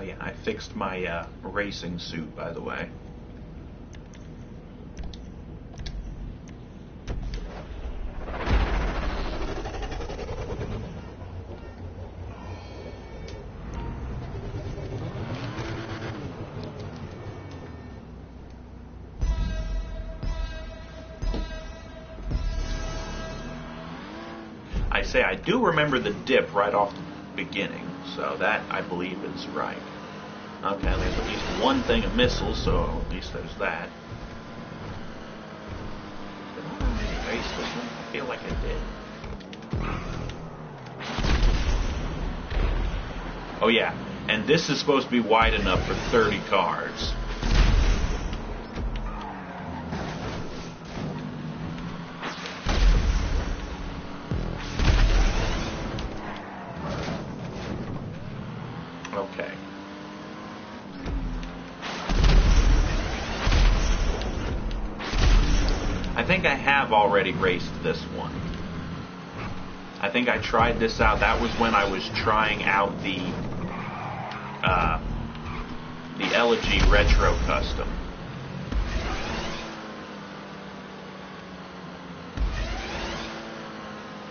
yeah, I fixed my racing suit, by the way. I do remember the dip right off the beginning, so that, I believe, is right. Okay, there's at least one thing of missiles, so at least there's that. Did I already race this one? I feel like I did. Oh yeah, and this is supposed to be wide enough for 30 cars. Okay. I think I have already raced this one. I think I tried this out. That was when I was trying out the Elegy Retro Custom.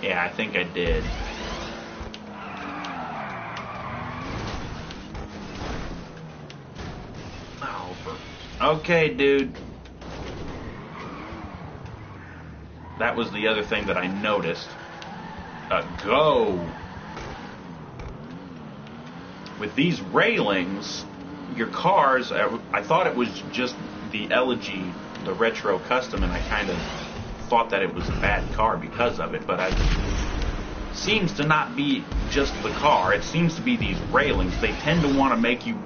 Yeah, I think I did. Okay, dude. That was the other thing that I noticed. Go! With these railings, your cars, I thought it was just the Elegy, the Retro Custom, and I kind of thought that it was a bad car because of it, but it seems to not be just the car. It seems to be these railings. They tend to want to make you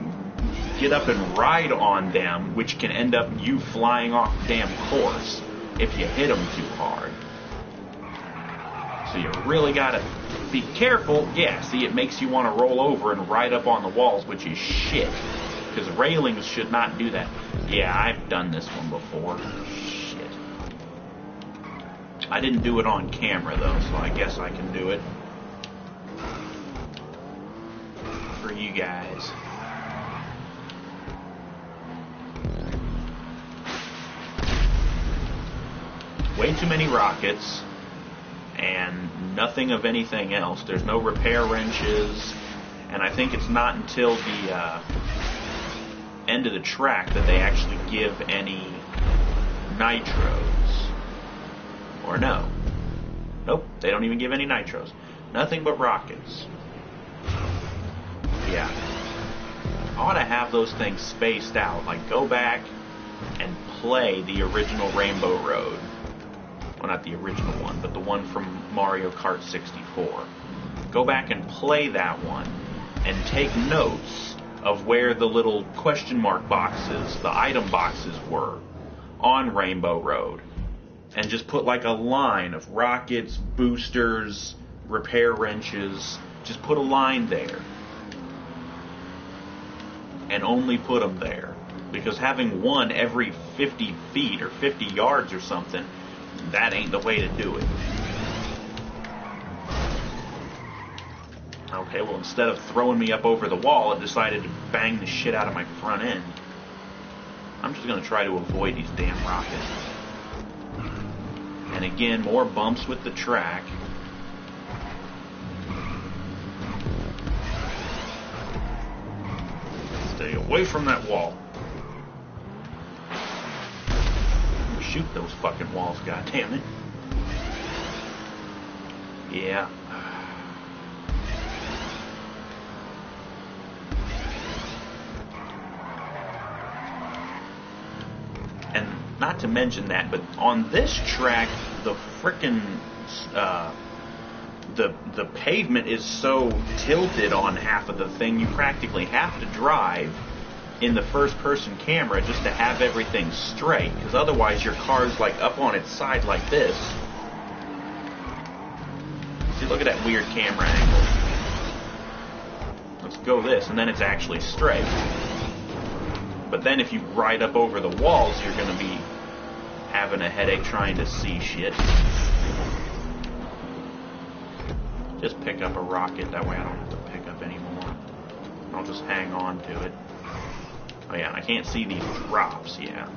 get up and ride on them, which can end up you flying off the damn course if you hit them too hard. So you really gotta be careful. Yeah, see, it makes you want to roll over and ride up on the walls, which is shit. Because railings should not do that. Yeah, I've done this one before. Shit. I didn't do it on camera, though, so I guess I can do it for you guys. Way too many rockets and nothing of anything else. There's no repair wrenches, and I think it's not until the end of the track that they actually give any nitros. Or no. Nope, they don't even give any nitros. Nothing but rockets. Yeah. I ought to have those things spaced out. Like, go back and play the original Rainbow Road. Well, not the original one, but the one from Mario Kart 64. Go back and play that one and take notes of where the little question mark boxes, the item boxes were on Rainbow Road. And just put like a line of rockets, boosters, repair wrenches. Just put a line there. And only put them there. Because having one every 50 feet or 50 yards or something, that ain't the way to do it. Okay, well, instead of throwing me up over the wall, it decided to bang the shit out of my front end. I'm just going to try to avoid these damn rockets. And again, more bumps with the track. Stay away from that wall. Shoot those fucking walls, goddammit. Yeah. And not to mention that, but on this track, the frickin' the pavement is so tilted on half of the thing, you practically have to drive in the first-person camera just to have everything straight, because otherwise your car's like up on its side like this. See, look at that weird camera angle. Let's go this, and then it's actually straight. But then if you ride up over the walls, you're going to be having a headache trying to see shit. Just pick up a rocket, that way I don't have to pick up any more. I'll just hang on to it. Oh yeah, and I can't see these drops, yeah.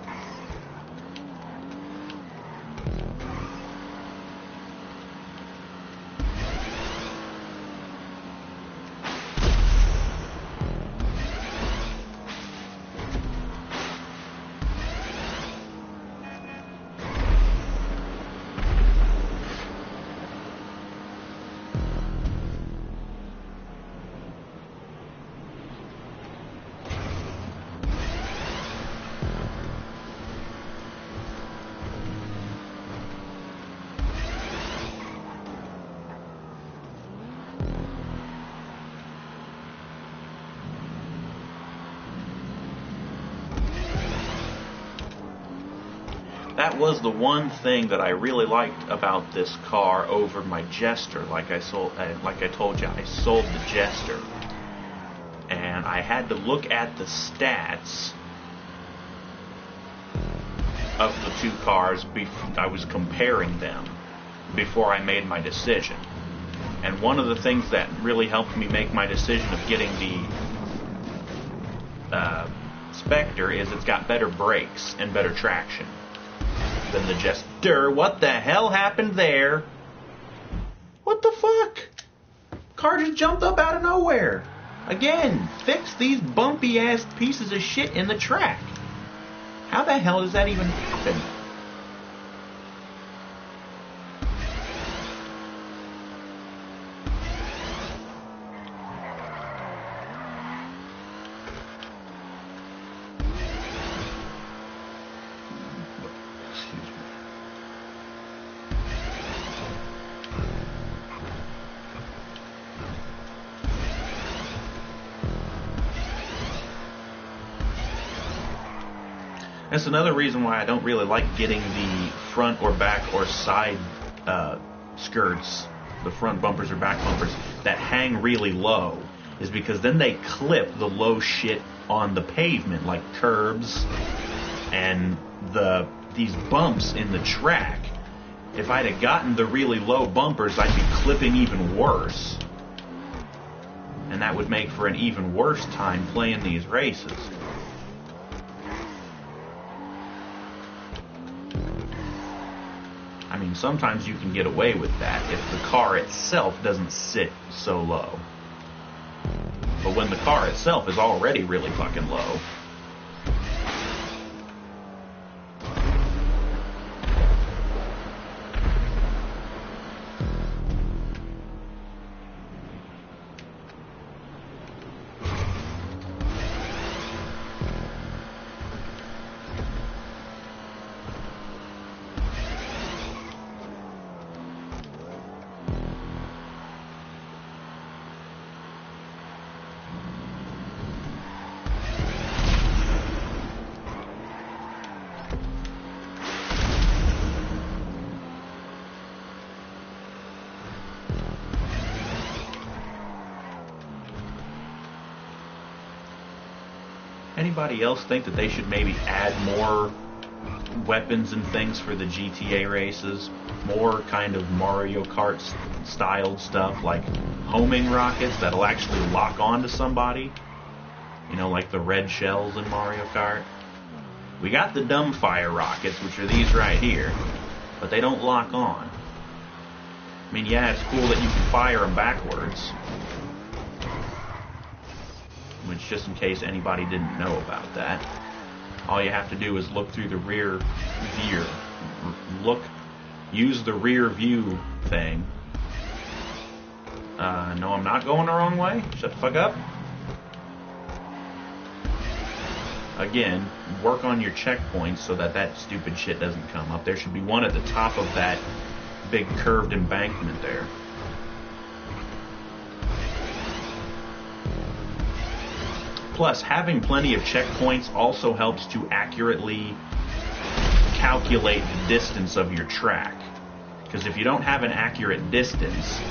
That was the one thing that I really liked about this car over my Jester. Like I told you, I sold the Jester, and I had to look at the stats of the two cars. I was comparing them before I made my decision. And one of the things that really helped me make my decision of getting the Spectre is it's got better brakes and better traction than the Jester. What the hell happened there? What the fuck? Car just jumped up out of nowhere. Again, fix these bumpy ass pieces of shit in the track. How the hell does that even happen? That's another reason why I don't really like getting the front or back or side skirts, the front bumpers or back bumpers, that hang really low, is because then they clip the low shit on the pavement, like curbs and these bumps in the track. If I'd have gotten the really low bumpers, I'd be clipping even worse. And that would make for an even worse time playing these races. I mean, sometimes you can get away with that if the car itself doesn't sit so low. But when the car itself is already really fucking low, anybody else think that they should maybe add more weapons and things for the GTA races? More kind of Mario Kart styled stuff, like homing rockets that'll actually lock onto somebody? You know, like the red shells in Mario Kart? We got the dumbfire rockets, which are these right here, but they don't lock on. I mean, yeah, it's cool that you can fire them backwards, which, just in case anybody didn't know about that, all you have to do is look through the rear view. Use the rear view thing. No, I'm not going the wrong way. Shut the fuck up. Again, work on your checkpoints so that that stupid shit doesn't come up. There should be one at the top of that big curved embankment there. Plus, having plenty of checkpoints also helps to accurately calculate the distance of your track. Because if you don't have an accurate distance,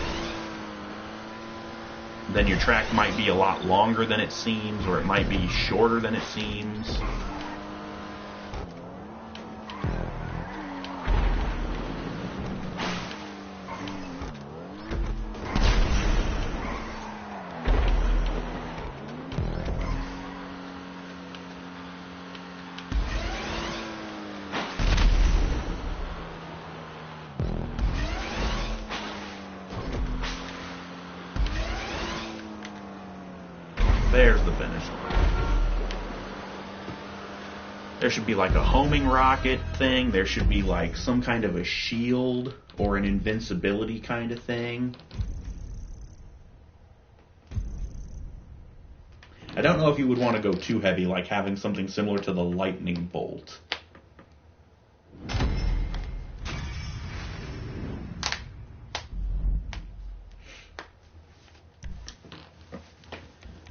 then your track might be a lot longer than it seems, or it might be shorter than it seems. finished. There should be like a homing rocket thing. There should be like some kind of a shield or an invincibility kind of thing. I don't know if you would want to go too heavy, like having something similar to the lightning bolt.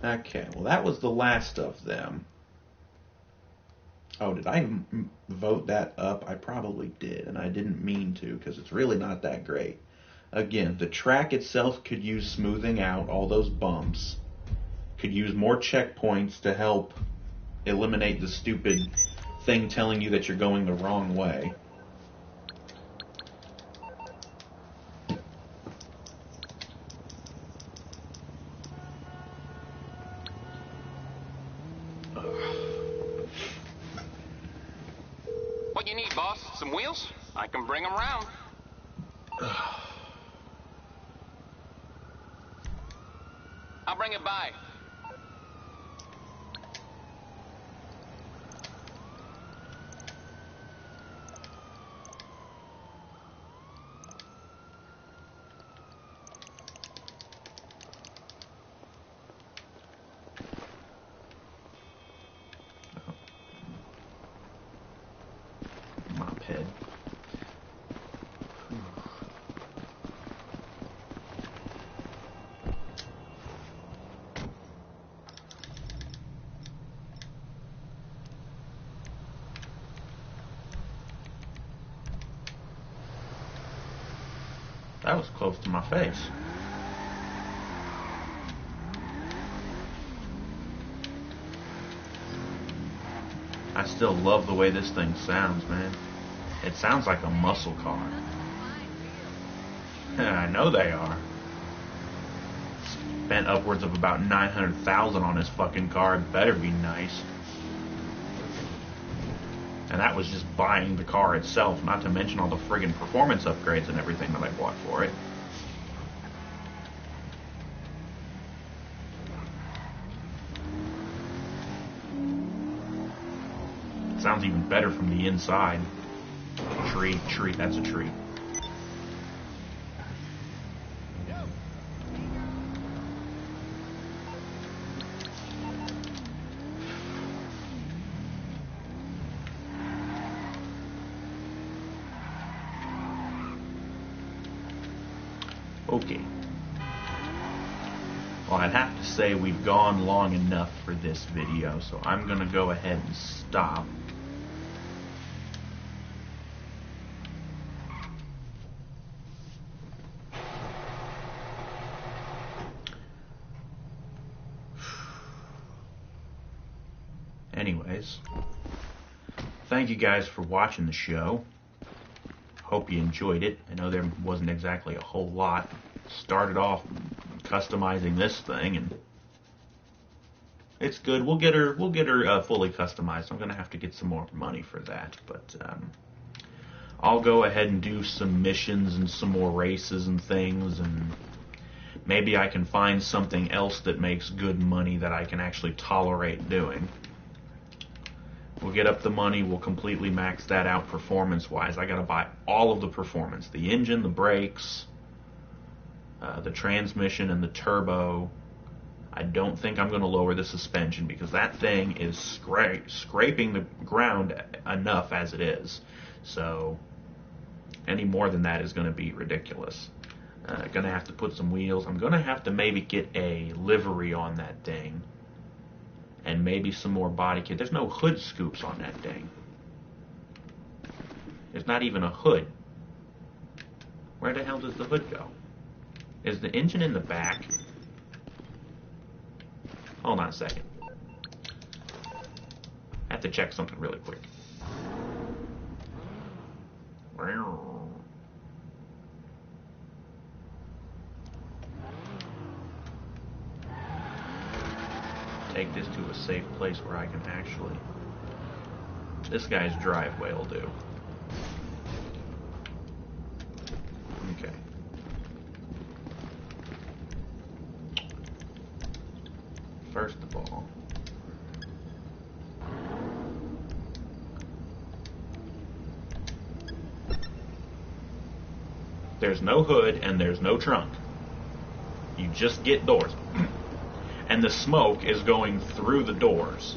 Okay, well that was the last of them. Oh, did I vote that up? I probably did, and I didn't mean to, because it's really not that great. Again, the track itself could use smoothing out, all those bumps. Could use more checkpoints to help eliminate the stupid thing telling you that you're going the wrong way. What you need, boss? Some wheels? I can bring them round. I'll bring it by. Mop head. That was close to my face. I still love the way this thing sounds, man. It sounds like a muscle car. I know they are. Spent upwards of about 900,000 on this fucking car. It better be nice. And that was just buying the car itself, not to mention all the friggin' performance upgrades and everything that I bought for it. It sounds even better from the inside. Tree, that's a tree. Okay. Well, I'd have to say we've gone long enough for this video, so I'm going to go ahead and stop. Anyways, thank you guys for watching the show. Hope you enjoyed it. I know there wasn't exactly a whole lot. Started off customizing this thing, and it's good. We'll get her fully customized. I'm gonna have to get some more money for that, but I'll go ahead and do some missions and some more races and things, and maybe I can find something else that makes good money that I can actually tolerate doing. We'll get up the money, we'll completely max that out performance-wise. I gotta buy all of the performance. The engine, the brakes, the transmission, and the turbo. I don't think I'm gonna lower the suspension because that thing is scraping the ground enough as it is. So, any more than that is gonna be ridiculous. Gonna have to put some wheels. I'm gonna have to maybe get a livery on that thing. And maybe some more body kit. There's no hood scoops on that thing. There's not even a hood. Where the hell does the hood go? Is the engine in the back? Hold on a second. I have to check something really quick. Take this to a safe place where I can actually... This guy's driveway will do. Okay. First of all, There's no hood and there's no trunk. You just get doors. And the smoke is going through the doors.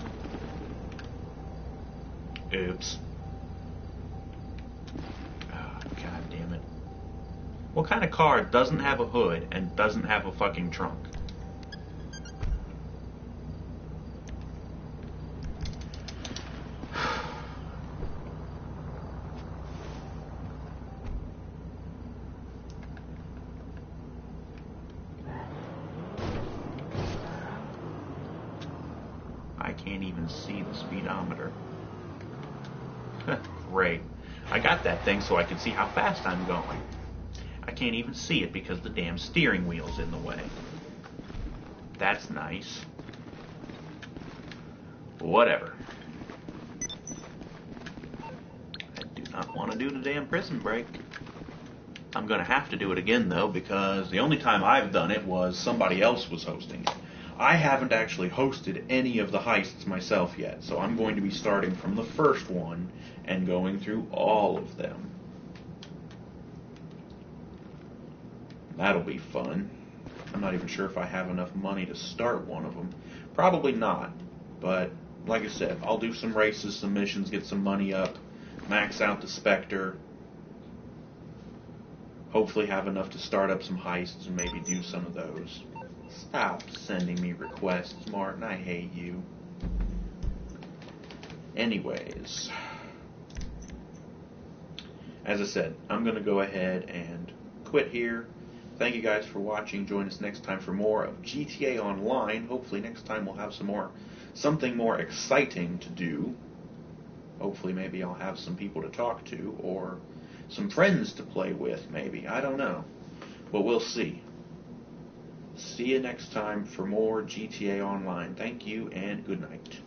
Oops. Oh, God damn it. What kind of car doesn't have a hood and doesn't have a fucking trunk? I can't even see the speedometer. Great. I got that thing so I can see how fast I'm going. I can't even see it because the damn steering wheel's in the way. That's nice. Whatever. I do not want to do the damn prison break. I'm going to have to do it again, though, because the only time I've done it was somebody else was hosting it. I haven't actually hosted any of the heists myself yet, so I'm going to be starting from the first one and going through all of them. That'll be fun. I'm not even sure if I have enough money to start one of them. Probably not, but like I said, I'll do some races, some missions, get some money up, max out the Spectre, hopefully have enough to start up some heists and maybe do some of those. Stop sending me requests, Martin. I hate you. Anyways, as I said, I'm going to go ahead and quit here. Thank you guys for watching. Join us next time for more of GTA Online. Hopefully next time we'll have something more exciting to do. Hopefully maybe I'll have some people to talk to or some friends to play with maybe. I don't know. But we'll see. See you next time for more GTA Online. Thank you and good night.